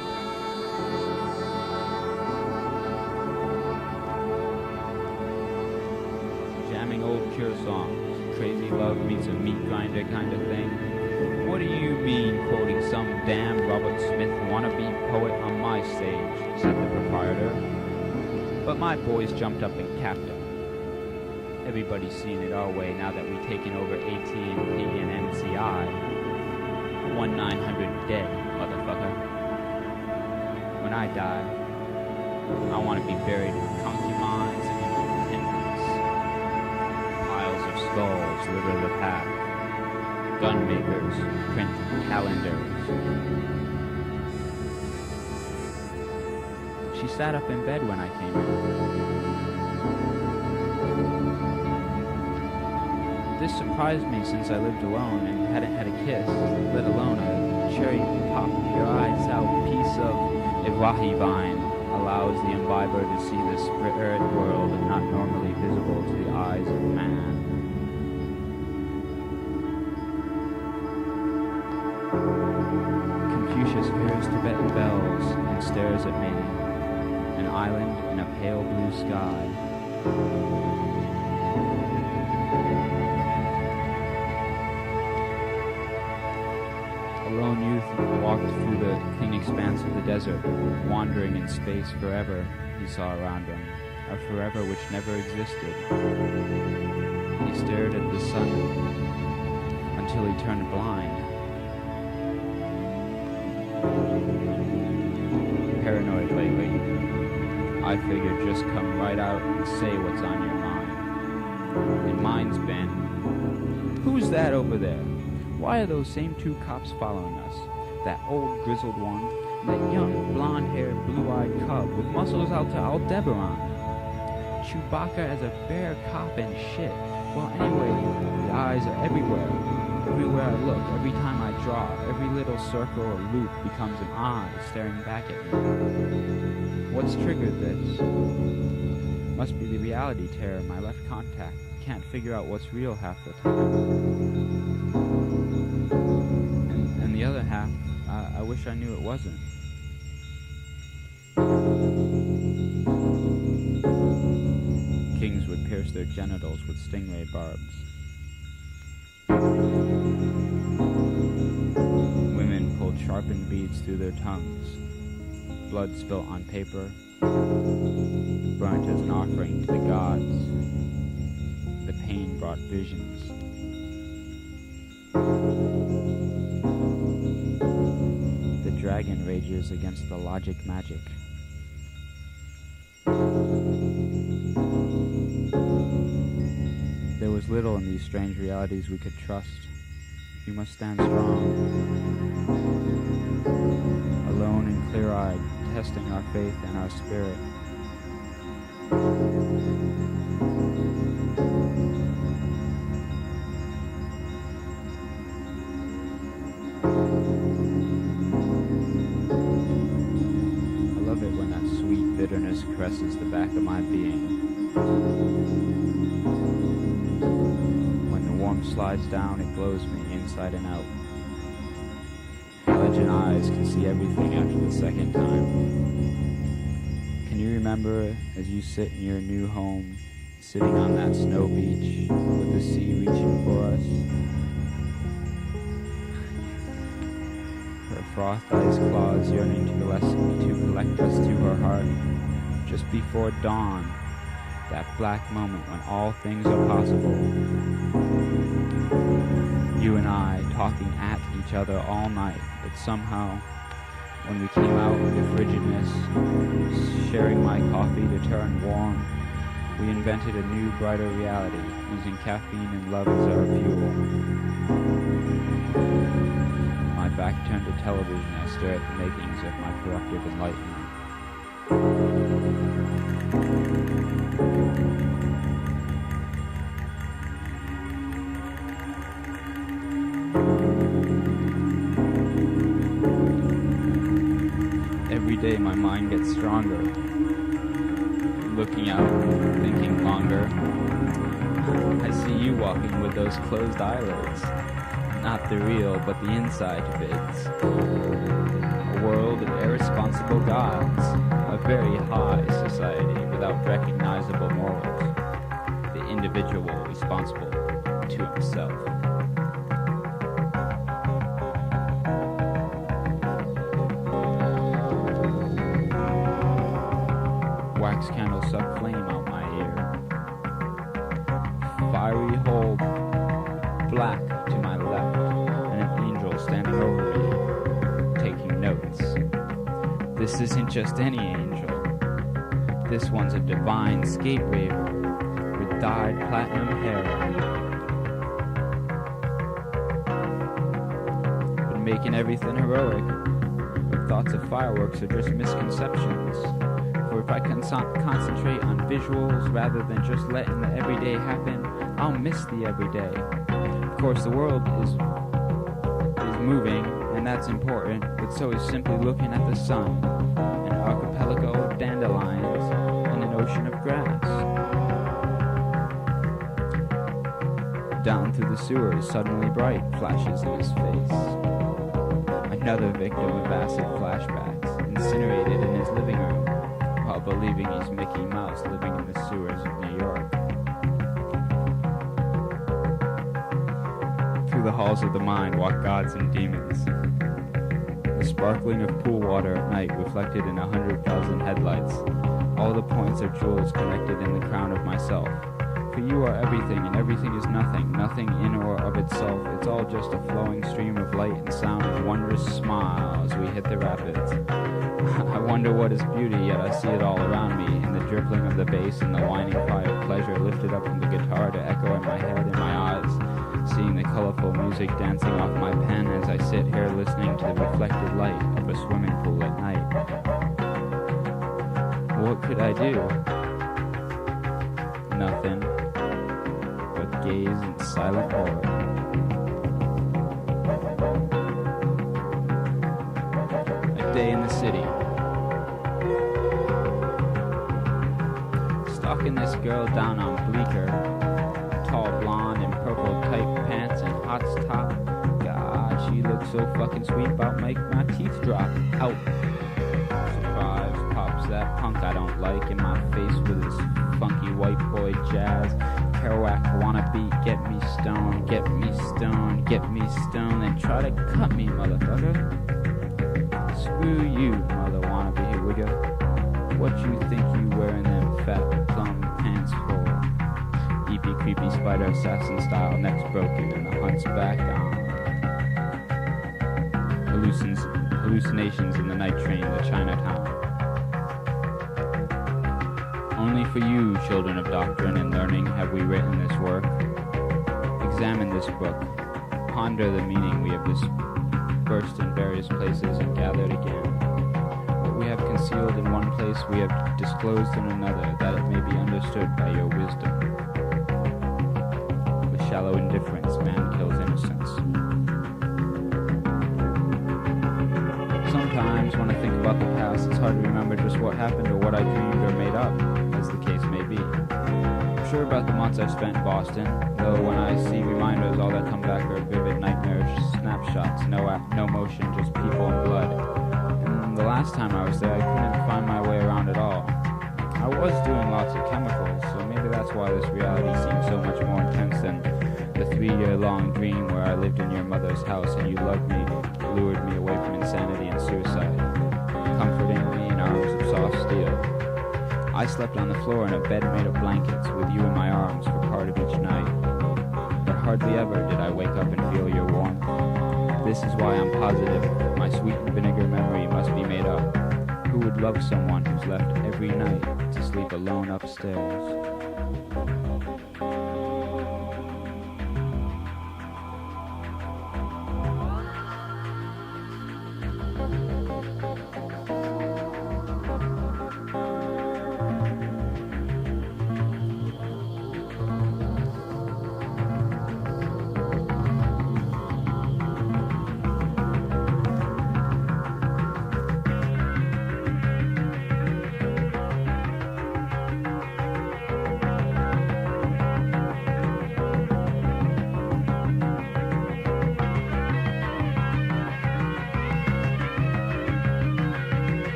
Jamming old Cure songs, crazy love meets a meat grinder kind of thing. What do you mean quoting some damn Robert Smith wannabe poet on my stage, said the proprietor. But my boys jumped up and capped him. Everybody's seeing it our way now that we've taken over AT&T and MCI. 1-900 dead, motherfucker. When I die, I want to be buried with concubines and independents. Piles of skulls litter the path. Gun makers print calendars. She sat up in bed when I came in. This surprised me since I lived alone and hadn't had a kiss, let alone a cherry pop your eyes out piece of Iwahi vine allows the imbiber to see the spirit world not normally visible to the eyes of man. Confucius hears Tibetan bells and stares at me, an island in a pale blue sky. A lone youth walked through the clean expanse of the desert, wandering in space forever, he saw around him, a forever which never existed. He stared at the sun until he turned blind. Paranoid lately. I figured just come right out and say what's on your mind. And mine's been, who's that over there? Why are those same two cops following us? That old grizzled one, and that young blonde-haired, blue-eyed cub with muscles out to Aldebaran. Chewbacca as a bear cop and shit. Well, anyway, the eyes are everywhere. Everywhere I look, every time I draw, every little circle or loop becomes an eye staring back at me. What's triggered this? Must be the reality terror in my left contact. Can't figure out what's real half the time. And the other half, I wish I knew it wasn't. Kings would pierce their genitals with stingray barbs. sharpened beads through their tongues, blood spilt on paper, burnt as an offering to the gods. The pain brought visions. The dragon rages against the logic magic. There was little in these strange realities we could trust. We must stand strong, alone and clear-eyed, testing our faith and our spirit. I love it when that sweet bitterness caresses the back of my being. When the warmth slides down, it glows me inside and out. Legend eyes can see everything after the second time. Can you remember as you sit in your new home, sitting on that snow beach with the sea reaching for us? Her froth-ice claws yearning to collect us to her heart. Just before dawn, that black moment when all things are possible. You and I talking at each other all night, but somehow, when we came out of the frigidness, sharing my coffee to turn warm, we invented a new, brighter reality, using caffeine and love as our fuel. My back turned to television, I stare at the makings of my corruptive enlightenment. Every day my mind gets stronger. Looking out, thinking longer. I see you walking with those closed eyelids. Not the real, but the inside vids. A world of irresponsible gods. A very high society without recognizable morals. The individual responsible to himself. Wax candle suck flame out my ear. Fiery hole black to my left, and an angel standing over me, taking notes. This isn't just any angel. This one's a divine skate raver with dyed platinum hair. Been making everything heroic, but thoughts of fireworks are just misconceptions. For if I can concentrate on visuals rather than just letting the everyday happen, I'll miss the everyday. Of course, the world is moving, and that's important, but so is simply looking at the sun, an archipelago of dandelions, and an ocean of grass. Down through the sewers, suddenly bright flashes in his face. Another victim of acid flashbacks, incinerated in his living room, while believing he's Mickey Mouse living in the sewers of New York. Through the halls of the mind walk gods and demons. The sparkling of pool water at night reflected in 100,000 headlights. All the points are jewels connected in the crown of myself. For you are everything, and everything is nothing, nothing in or of itself. It's all just a flowing stream of light and sound and wondrous smile as we hit the rapids. I wonder what is beauty, yet I see it all around me, in the dribbling of the bass and the whining cry of pleasure lifted up from the guitar to echo in my head and my eyes, seeing the colorful music dancing off my pen as I sit here listening to the reflected light of a swimming pool at night. What could I do? Nothing, but gaze in silent horror. A day in the city. Stalking this girl down on Bleecker. Tall blonde in purple tight pants and hot top. God, she looks so fucking sweet, about make my teeth drop out. Surprise, pops that punk I don't like in my face with his funky white boy jazz. Kerouac wannabe, get me stoned, get me stoned, get me stoned, and try to cut me, motherfucker. screw you, mother wannabe, here we go. What you think you wearing them fat plum pants for? EP creepy spider assassin style, necks broken and the hunt's back on. Hallucinations in the night train to Chinatown. Only for you, children of doctrine and learning, have we written this work. Examine this book. Ponder the meaning we have dispersed in various places and gathered again. What we have concealed in one place we have disclosed in another, that it may be understood by your wisdom. With shallow indifference, man kills innocence. Sometimes when I think about the past, it's hard to remember just what happened or what I dreamed or made up, as the case may be. I'm sure about the months I spent in Boston, though when I see reminders, all that come back are vivid, nightmarish snapshots, no motion, just people and blood. And the last time I was there, I couldn't find my way around at all. I was doing lots of chemicals, so maybe that's why this reality seems so much more intense than the 3-year-long dream where I lived in your mother's house and you loved me, lured me away from insanity and suicide, comforting me in arms of soft steel. I slept on the floor in a bed made of blankets with you in my arms for part of each night. But hardly ever did I wake up and feel your warmth. This is why I'm positive my sweet and vinegar memory must be made up. Who would love someone who's left every night to sleep alone upstairs?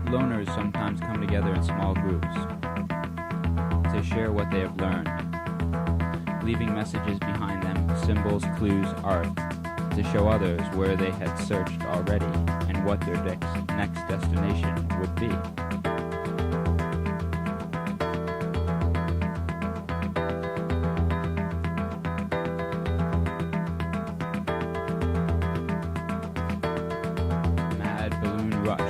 Loners sometimes come together in small groups to share what they have learned, leaving messages behind them, symbols, clues, art, to show others where they had searched already and what their next destination would be. Mad balloon rush.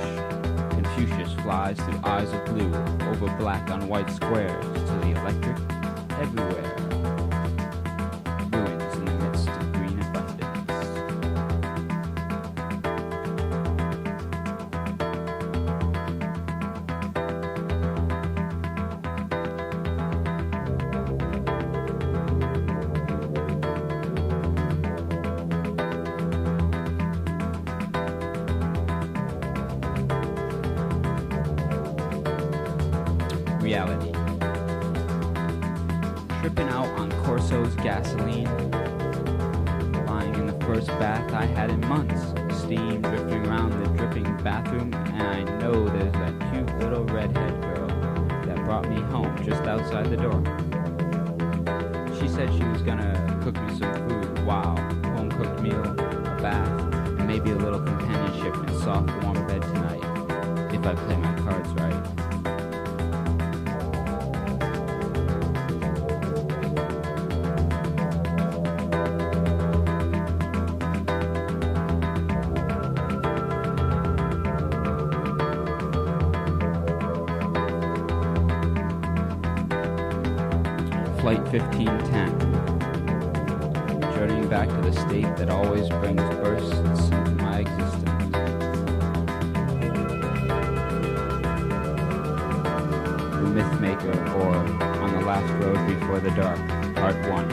Confucius flies through eyes of blue, over black on white squares, to the electric everywhere. Ruins in the midst of green abundance. Reality. Tripping out on Corso's gasoline. Lying in the first bath I had in months. Steam drifting around the dripping bathroom, and I know there's that cute little redhead girl that brought me home just outside the door. She said she was gonna cook me some food. Wow, home-cooked meal, a bath, and maybe a little companionship in a soft, warm bed tonight, if I play my cards right.
Flight 1510. Journeying back to the state that always brings bursts into my existence. The Mythmaker, or On the Last Road Before the Dark, Part 1.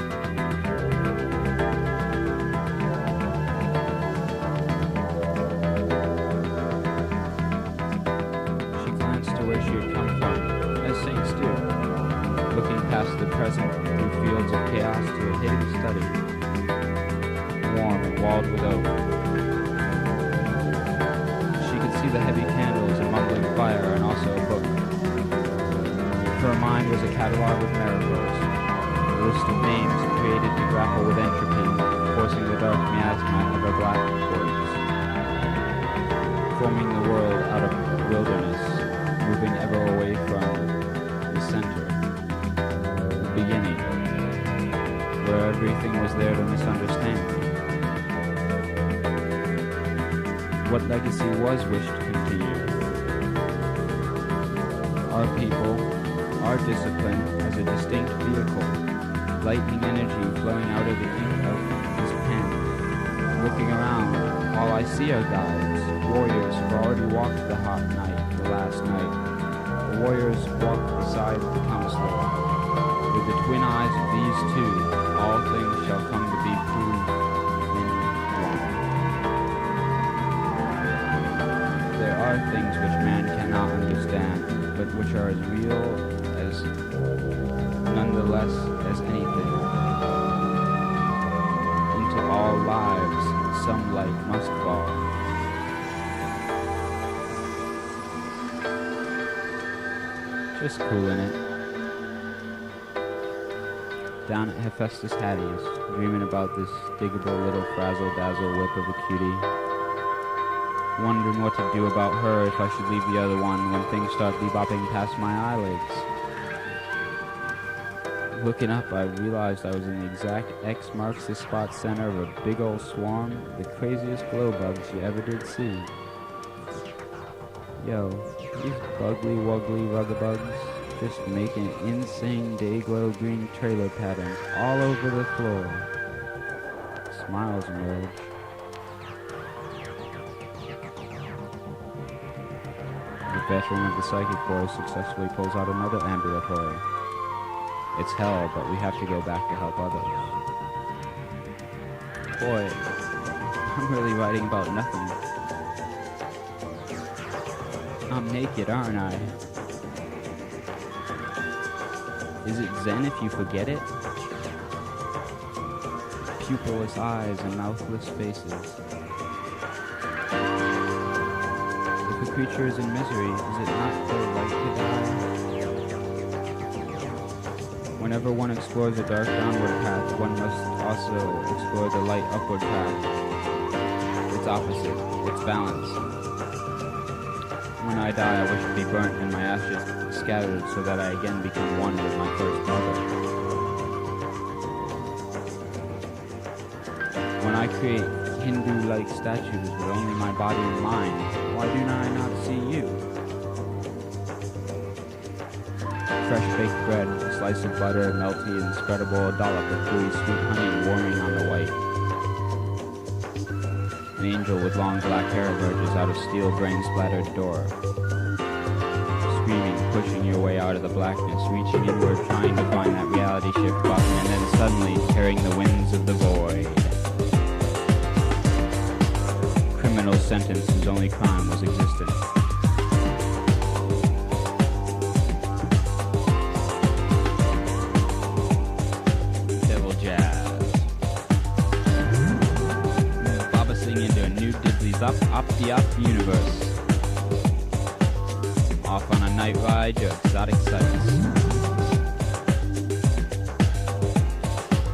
She glanced to where she had come from, as saints do, looking past the present through fields of chaos to a hidden study, warm and walled with oak. She could see the heavy candles and mumbling fire and also a book. Her mind was a catalog of miracles, a list of names created to grapple with entropy, forcing the dark miasma of a black voids, forming the world out of wilderness, moving ever away from the center, the beginning, where everything was there to misunderstand. What legacy was wished to continue? Our people, our discipline as a distinct vehicle, lightning energy flowing out of the ink of his pen. Looking around, all I see are guides, warriors who've already walked the hot night, the last night. The warriors walked beside the counselor. With the twin eyes of these two, all things shall come to be proved in one. There are things which man cannot understand, but which are as real as nonetheless as anything. Into all lives, some light must fall. Just cooling it. Down at Hephaestus Hattie's, dreaming about this diggable little frazzle-dazzle whip of a cutie. Wondering what to do about her if I should leave the other one when things start bebopping past my eyelids. Looking up, I realized I was in the exact X marks the spot center of a big old swarm of the craziest glow bugs you ever did see. Yo, these bugly wuggly ruggabugs just making insane day-glow green trailer patterns all over the floor. Smiles emerge. The veteran of the psychic boys successfully pulls out another ambulatory. It's hell, but we have to go back to help others. Boy, I'm really writing about nothing. I'm naked, aren't I? Is it Zen if you forget it? Pupilless eyes and mouthless faces. If a creature is in misery, is it not their right to die? Whenever one explores a dark downward path, one must also explore the light upward path. Its opposite, its balance. When I die, I wish to be burnt and my ashes scattered so that I again become one with my first mother. When I create Hindu-like statues with only my body and mind, why do I not see you? Fresh baked bread, a slice of butter, melty and spreadable, a dollop of gooey sweet honey warming on the white. An angel with long black hair emerges out of steel brain-splattered door. Screaming, pushing your way out of the blackness, reaching inward, trying to find that reality shift button, and then suddenly tearing the winds of the void. Criminal sentence whose only crime was existence. Up the universe. Off on a night ride to exotic sights.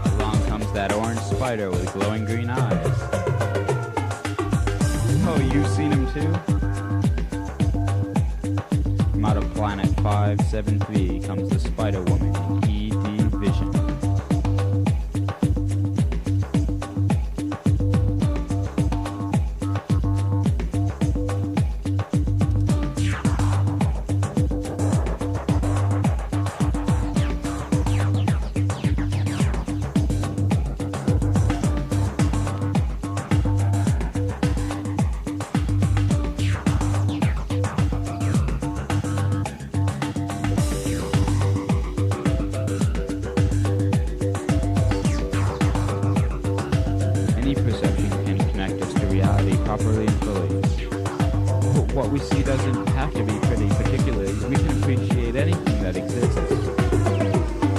Along comes that orange spider with glowing green eyes. Oh, you've seen him too? From out of planet 573 comes the Spider Woman in ED Vision. what we see doesn't have to be pretty, particularly. We can appreciate anything that exists.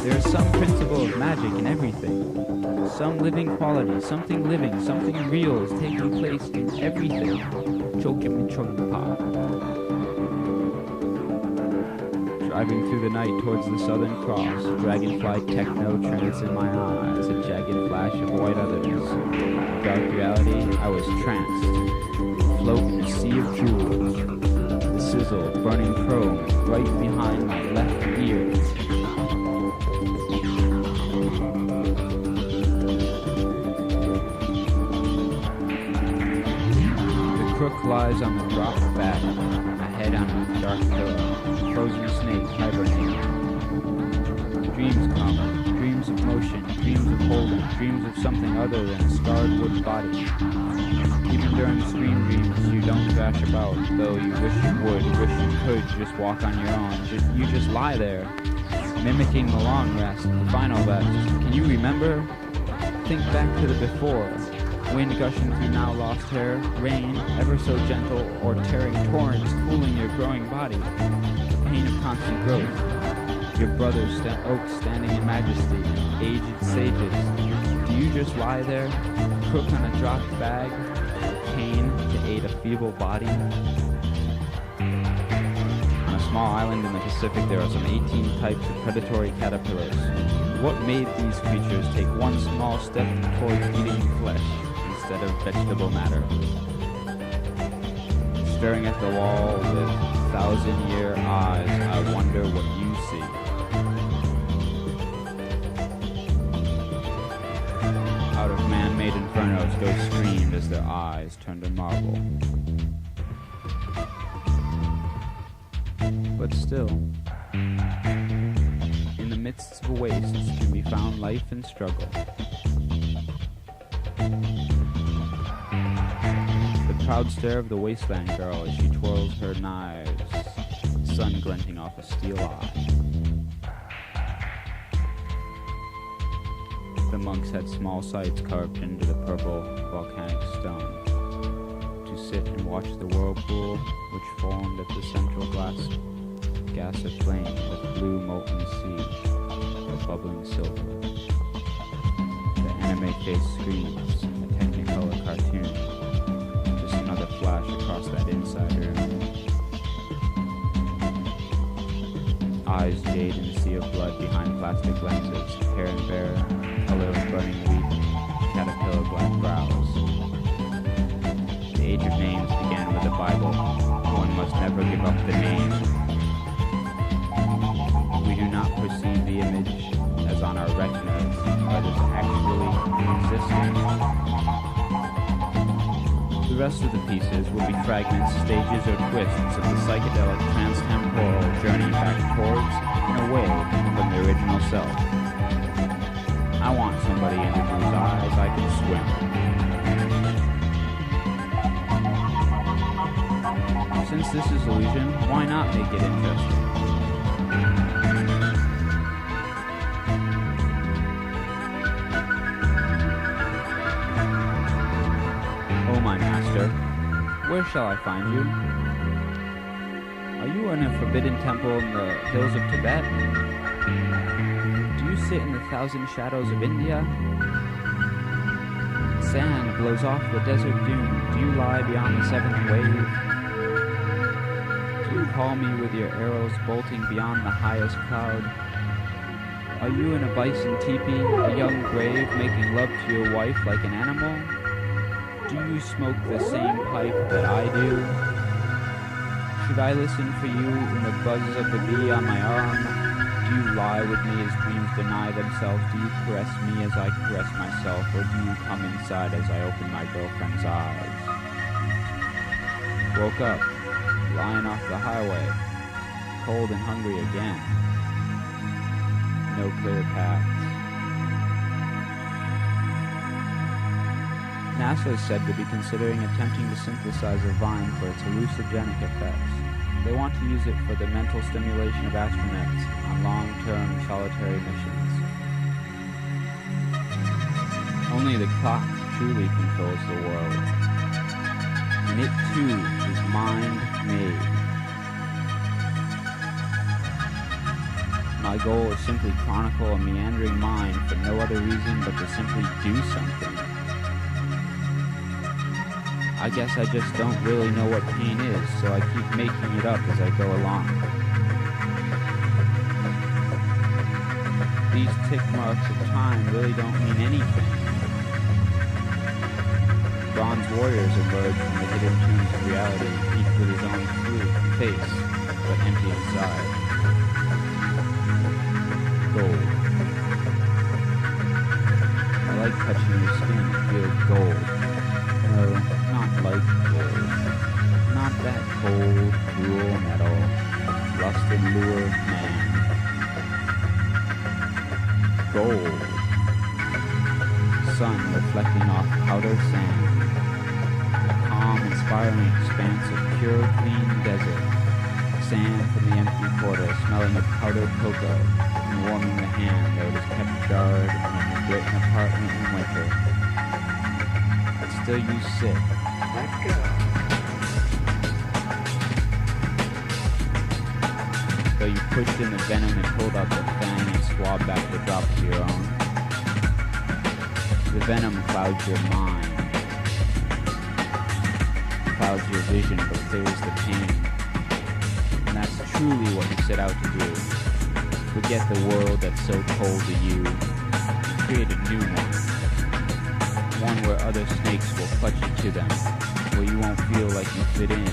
There is some principle of magic in everything. Some living quality, something living, something real is taking place in everything. Driving through the night towards the Southern Cross, dragonfly techno trance in my eyes, a jagged flash of white others. Dark reality, I was tranced. Float in a sea of jewels. The sizzle, burning chrome, right behind my left ear. The crook lies on the drop back, my head on a dark pillow. Frozen snake hibernating. Dreams come, dreams of motion, dreams of holding, dreams of something other than a scarred wood body. Even during scream dreams, you don't thrash about, though you wish you would, wish you could just walk on your own. You just lie there, mimicking the long rest, the final rest. Can you remember? Think back to the before. Wind gushing through now lost hair, rain, ever so gentle, or tearing torrents cooling your growing body. Pain of constant growth. Your brothers, oaks standing in majesty, aged sages. Do you just lie there, crook on a dropped bag, pain to aid a feeble body? On a small island in the Pacific, there are some 18 types of predatory caterpillars. What made these creatures take one small step towards eating flesh instead of vegetable matter? Staring at the wall with 1,000-year eyes, I wonder what you see. Out of man-made infernos, ghosts screamed as their eyes turned to marble. But still, in the midst of wastes can be found life and struggle. The proud stare of the wasteland girl as she twirls her knives, sun glinting off a steel eye. The monks had small sights carved into the purple volcanic stone. To sit and watch the whirlpool which formed at the central gas of flame with blue molten sea of bubbling silver. The anime face screams, a Technicolor cartoon. Just another flash across that inside room. Eyes jade in a sea of blood behind plastic lenses, hair and bare, color of burning wheat, caterpillar black brows. The age of names began with the Bible. One must never give up the name. We do not perceive the image as on our retinas, but as actually existing. The rest of the pieces will be fragments, stages, or twists of the psychedelic trans-temporal journey back towards and away from the original self. I want somebody into whose eyes I can swim. Since this is illusion, why not make it interesting? Oh my master, where shall I find you? Are you in a forbidden temple in the hills of Tibet? Do you sit in the 1,000 shadows of India? Sand blows off the desert dune. Do you lie beyond the 7th wave? Do you call me with your arrows bolting beyond the highest cloud? Are you in a bison teepee, a young grave making love to your wife like an animal? Do you smoke the same pipe that I do? Should I listen for you in the buzz of the bee on my arm? Do you lie with me as dreams deny themselves? Do you caress me as I caress myself? Or do you come inside as I open my girlfriend's eyes? Woke up, lying off the highway, cold and hungry again. No clear paths. NASA is said to be considering attempting to synthesize a vine for its hallucinogenic effects. They want to use it for the mental stimulation of astronauts on long-term solitary missions. Only the clock truly controls the world. and it too is mind-made. My goal is simply chronicle a meandering mind for no other reason but to simply do something. I guess I just don't really know what pain is, so I keep making it up as I go along. These tick marks of time really don't mean anything. Bronze warriors emerge from the hidden tombs of reality, each with his own face, but empty inside. Gold. I like touching your skin, it feels gold. No, not like gold. Not that cold, cruel metal. Lust and lure of man. Gold. Sun reflecting off powder sand. A calm, inspiring expanse of pure, clean desert. Sand from the empty quarter, smelling of powdered cocoa, and warming the hand though it is kept jarred in a written apartment in winter. But still you sit.
Let go.
Though you pushed in the venom and pulled out the fang and swabbed back the drop of your own. The venom clouds your mind, clouds your vision but clears the pain. And that's truly what you set out to do. Forget the world that's so cold to you and create a new one. One where other snakes will clutch you to them, where you won't feel like you fit in.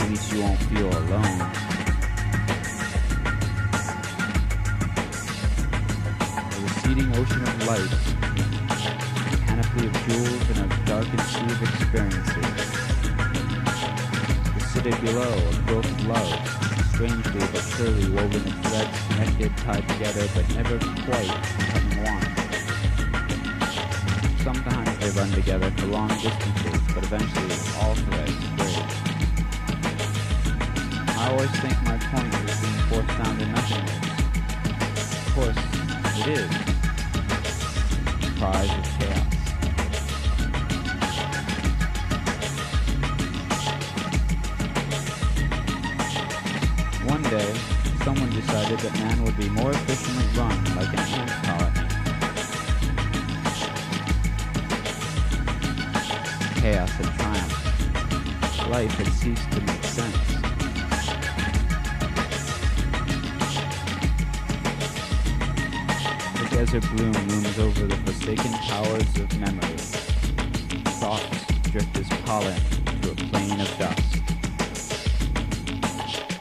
At least you won't feel alone. A receding ocean of light, a panoply of jewels and a darkened sea of experiences. The city below, a quilt of love, strangely but surely woven in threads connected, tied together, but never quite becoming one. Sometimes they run together for long distances, but eventually all threads break. I always think my point is being forced down to nothingness. Of course, it is. The prize of chaos. One day, someone decided that man would be more efficiently run like an ant colony. Chaos had triumphed. Life had ceased to make sense. The desert bloom looms over the forsaken towers of memory. Thoughts drift as pollen to a plain of dust.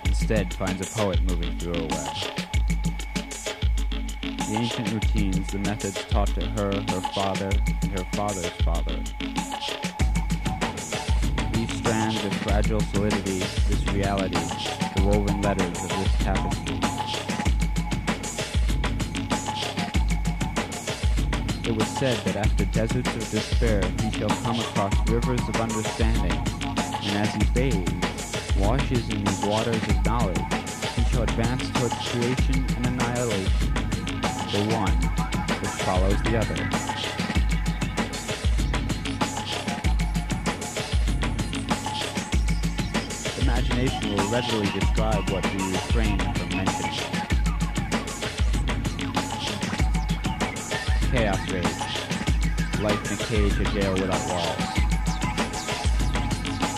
Instead finds a poet moving through a web. The ancient routines, the methods taught to her, her father, and her father's father. These strands of fragile solidity, this reality, the woven letters of this tapestry. It was said that after deserts of despair, he shall come across rivers of understanding, and as he bathes, washes in these waters of knowledge, he shall advance towards creation and annihilation, the one which follows the other. Imagination will readily describe what we refrain from mentioning. Chaos rage, life in a cage, a jail without walls.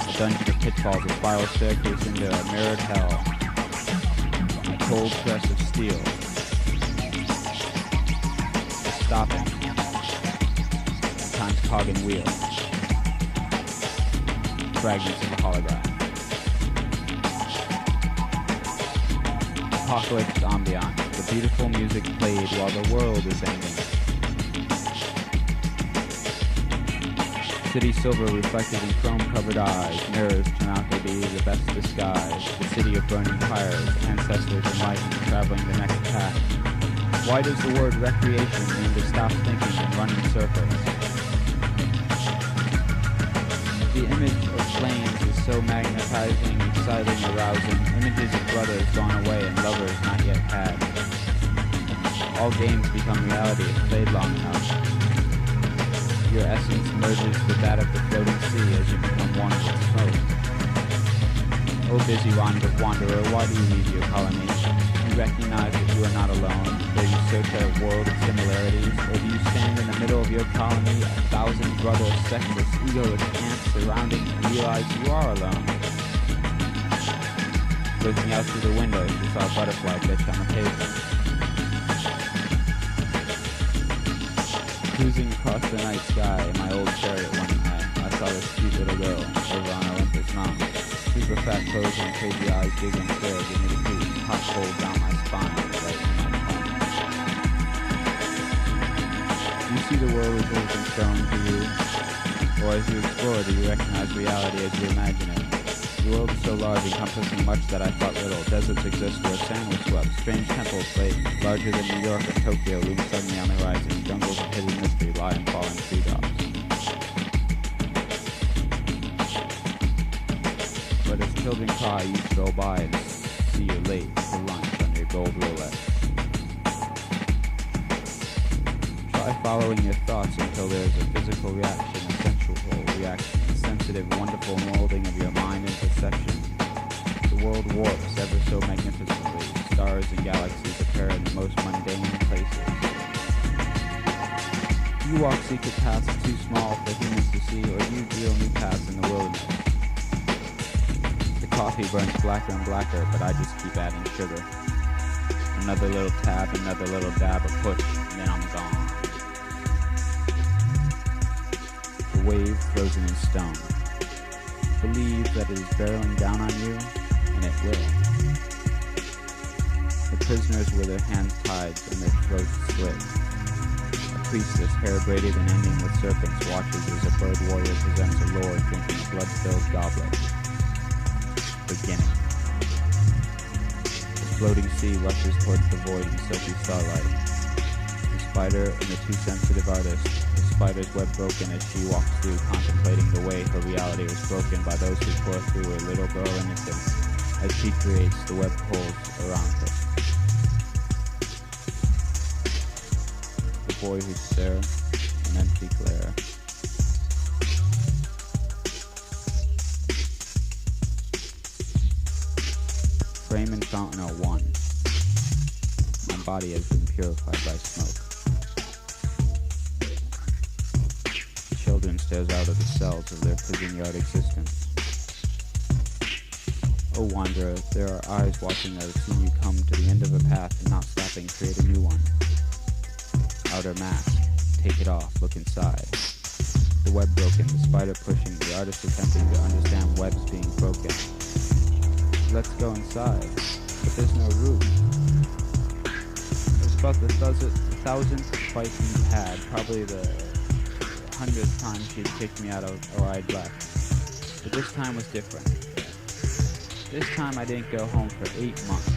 A dungeon of pitfalls, a spiral staircase into a mirrored hell. A cold press of steel. Stopping. Sometimes cog and wheel. Fragments of a hologram. Apocalypse ambiance. The beautiful music played while the world is ending. City silver reflected in chrome-covered eyes, mirrors turn out to be the best disguise. The city of burning fires, ancestors enlightened, traveling the next path. Why does the word recreation mean to stop thinking and run in circles? The image of flames is so magnetizing, exciting, arousing. Images of brothers gone away and lovers not yet had. All games become reality if played long enough. Your essence merges with that of the floating sea as you become one with smoke. O busy wanderer, why do you leave your colony? You recognize that you are not alone, though you search out world similarities, or do you stand in the middle of your colony, 1,000 brother, sexless, egoless ants surrounding, and realize you are alone? Looking out through the window, you saw a butterfly bitch on the pavement. Cruising across the night sky in my old chariot one night, I saw this cute little girl over on Olympus Mountain. Super fat clothes and crazy eyes, big and square, give me the creep, hot cold down my spine, right in my palm. You see the world as earth and stone to you, or as you explore, do you recognize reality as you imagine it? The world is so large, encompassing much that I thought little. Deserts exist where sand was swept. Strange temples, larger than New York or Tokyo, loom suddenly on the horizon. Jungles of hidden mystery lie in falling treetops. But as children cry, you stroll by and see you're late for lunch on your gold Rolex. Try following your thoughts until there is a physical reaction, a sensual reaction, a sensitive, wonderful molding of your mind and perception. The world warps ever so magnificently. Stars and galaxies appear in the most mundane places. You walk secret paths too small for humans to see, or you deal new paths in the wilderness. The coffee burns blacker and blacker, but I just keep adding sugar. Another little tab, another little dab, a push, and then I'm gone. The wave frozen in stone. Believe that it is barreling down on you, and it will. The prisoners with their hands tied and their throats slit. A priestess, hair braided and ending with serpents, watches as a bird warrior presents a lord drinking a blood-filled goblet. Beginning. The floating sea rushes towards the void in silky starlight. The spider and the too sensitive artist, the spider's web broken as she walks through, contemplating the way her reality was broken by those who tore through her little girl innocence as she creates the web holes around her. The boy who stares, an empty glare. Frame and fountain are one. My body has been purified by smoke. Children stares out of the cells of their prison yard existence. O wanderer, there are eyes watching that have seen you come to the end of a path and not stopping, create a new one. Outer mask, take it off, look inside. The web broken, the spider pushing, the artist attempting to understand webs being broken. Let's go inside, but there's no roof. It was about the thousandth fight we'd had, probably the 100th time she'd kicked me out of or I'd left. But this time was different. This time I didn't go home for 8 months.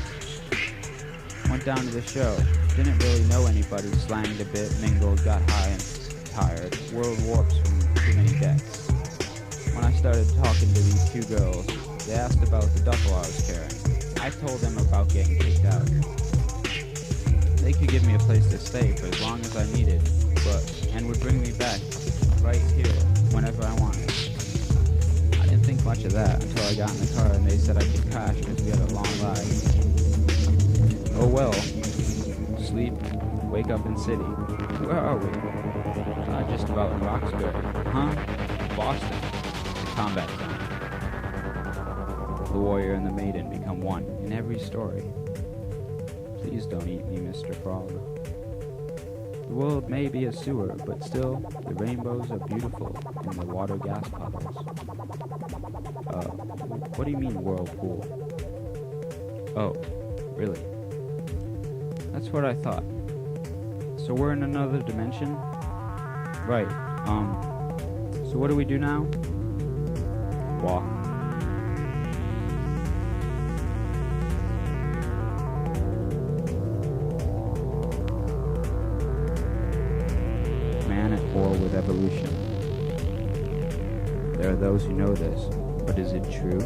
Went down to the show, didn't really know anybody, slanged a bit, mingled, got high and tired. World warps from too many decks. When I started talking to these two girls, they asked about the duffel I was carrying. I told them about getting kicked out. They could give me a place to stay for as long as I needed, and would bring me back right here whenever I wanted. I didn't think much of that until I got in the car and they said I could crash because we had a long ride. Oh well. Sleep, wake up in city. Where are we? Just about in Roxbury. Huh? Boston. The combat zone. The warrior and the maiden become one in every story. Please don't eat me, Mr. Frog. The world may be a sewer, but still, the rainbows are beautiful in the water gas puddles. What do you mean whirlpool? Oh, really? That's what I thought. So we're in another dimension? Right, so what do we do now? Walk. Man at war with evolution. There are those who know this, but is it true?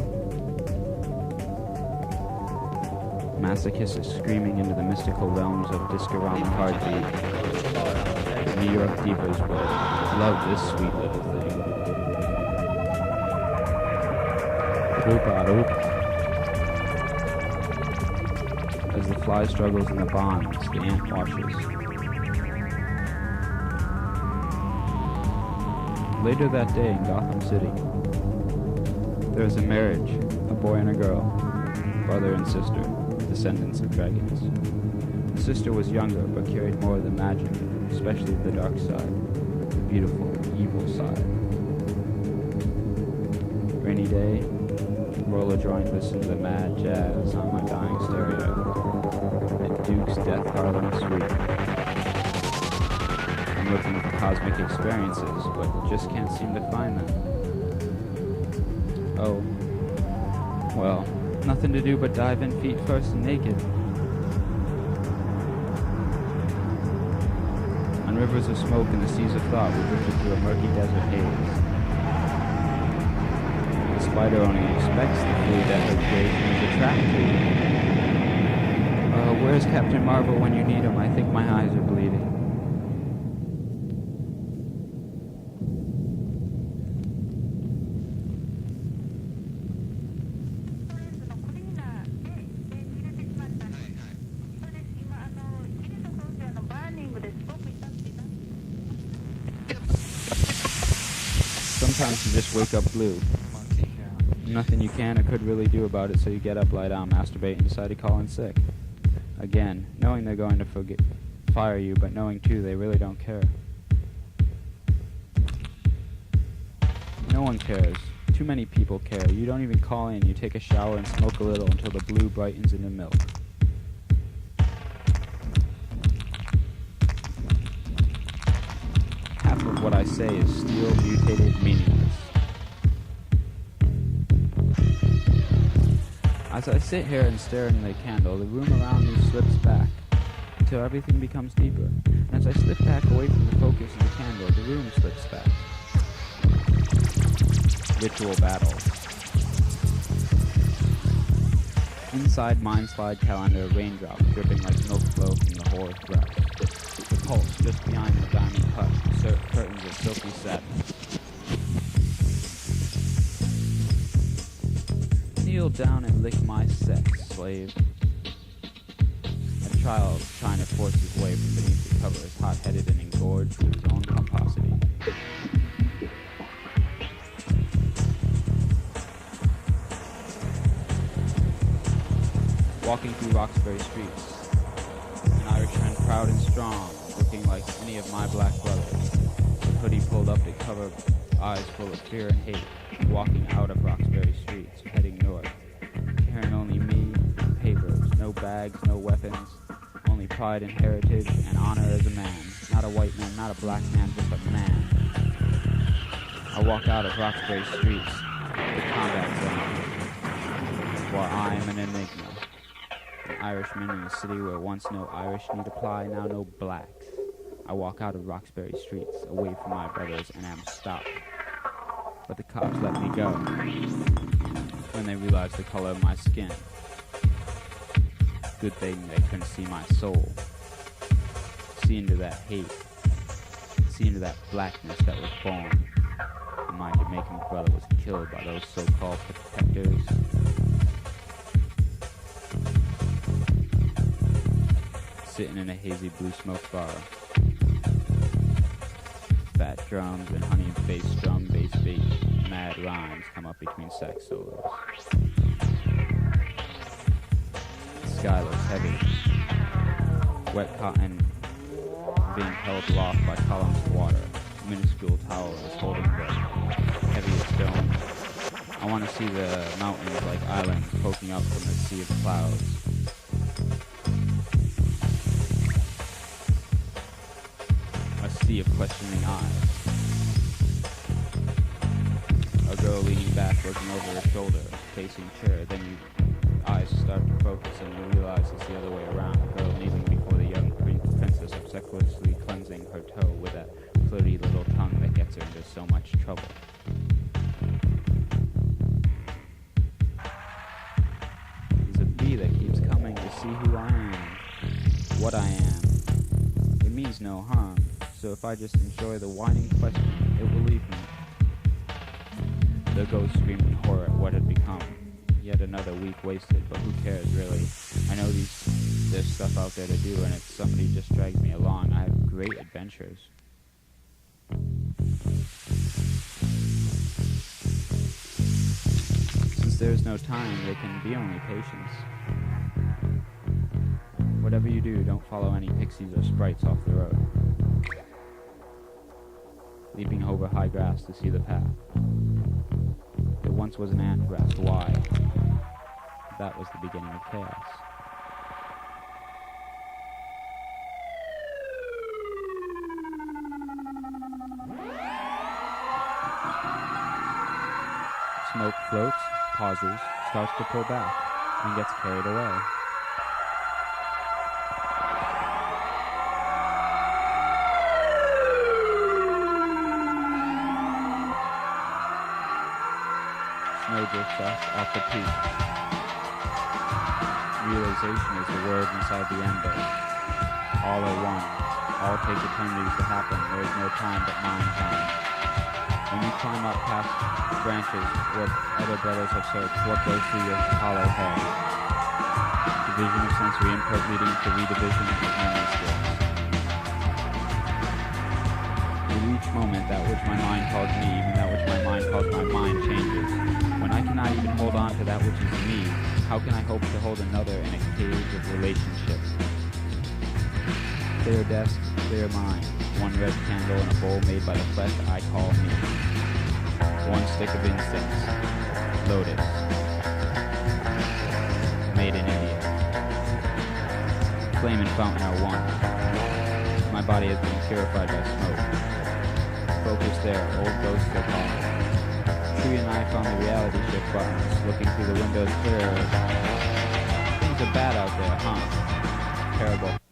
Masochists screaming into the mystical realms of Discorama Heartbeat. New York divas will Love this sweet little thing. Oop. As the fly struggles in the bonds, the ant watches. Later that day in Gotham City, there is a marriage, a boy and a girl, brother and sister, descendants of dragons. The sister was younger, but carried more of the magic, especially the dark side, the beautiful, evil side. Rainy day, roll a joint, listen to the mad jazz on my dying stereo. It Duke's Death Harlem Suite. I'm looking for cosmic experiences, but just can't seem to find them. Oh, well, nothing to do but dive in feet first and naked. On rivers of smoke and the seas of thought, we drifted through a murky desert haze. The spider only expects the fluid that her creation is attracted to. Where's Captain Marvel when you need him? I think my eyes are bleeding. Sometimes you just wake up blue. Nothing you can or could really do about it, so you get up, lie down, masturbate, and decide to call in sick. Again, knowing they're going to fire you, but knowing too they really don't care. No one cares. Too many people care. You don't even call in. You take a shower and smoke a little until the blue brightens into milk. Half of what I say is still mutated, meaningless. As I sit here and stare into the candle, the room around me slips back until everything becomes deeper. And as I slip back away from the focus of the candle, the room slips back. Ritual battle. Inside Mind Slide calendar, raindrops dripping like milk flow from the whore's breast. The pulse just behind the diamond cut, curtains of silky satin. Kneel down and lick my sex, slave. A child trying to force his way from beneath the covers, hot-headed and engorged with his own pomposity. Walking through Roxbury streets, an Irishman proud and strong, looking like any of my black brothers, with hoodie pulled up to cover eyes full of fear and hate, walking out of Roxbury streets, heading north, carrying only me, papers, no bags, no weapons, only pride and heritage and honor as a man, not a white man, not a black man, just a man. I walk out of Roxbury streets, the combat zone, where I am an enigma. An Irishman in a city where once no Irish need apply, now no blacks. I walk out of Roxbury streets, away from my brothers, and am stopped. But the cops let me go when they realized the color of my skin. Good thing they couldn't see my soul. See into that hate. See into that blackness that was born. And my Jamaican brother was killed by those so-called protectors. Sitting in a hazy blue smoke bar. Fat drums and honey bass drum, bass beat. Mad rhymes come up between sax solos. The sky looks heavy. Wet cotton being held aloft by columns of water. A minuscule towel is holding the heaviest stone. I want to see the mountains like islands poking up from the sea of clouds. Sea of questioning eyes. A girl leaning back, looking over her shoulder, facing chair. Then your eyes start to focus and you realize it's the other way around. A girl kneeling before the young princess, obsequiously cleansing her toe with that flirty little tongue that gets her into so much trouble. There's a bee that keeps coming to see who I am, what I am. It means no harm. So So if I just enjoy the whining question, it will leave me. The ghost screamed in horror at what had become. Yet another week wasted, but who cares really? I know there's stuff out there to do, and if somebody just drags me along, I have great adventures. Since there is no time, there can be only patience. Whatever you do, don't follow any pixies or sprites off the road. Leaping over high grass to see the path. There once was an ant who asked why. That was the beginning of chaos. Smoke floats, pauses, starts to pull back, and gets carried away. Snow drifts off the peak. Realization is the word inside the ember. All are one. All take eternities to happen. There is no time but mind time. When you climb up past branches where other brothers have searched, what goes through your hollow head? Division of sensory input leading to redivision of memory skills. In each moment, that which my mind calls me, even that which my mind calls my mind, changes. When I cannot even hold on to that which is me, how can I hope to hold another in a cage of relationship? Clear desk, clear mind. One red candle in a bowl made by the flesh I call me. One stick of incense. Lotus. Made in India. Flame and fountain are one. My body has been purified by smoke. Focus there, old ghosts are calling. Tree and I found the reality shift buttons, looking through the windows clearer. Things are bad out there, huh? Terrible.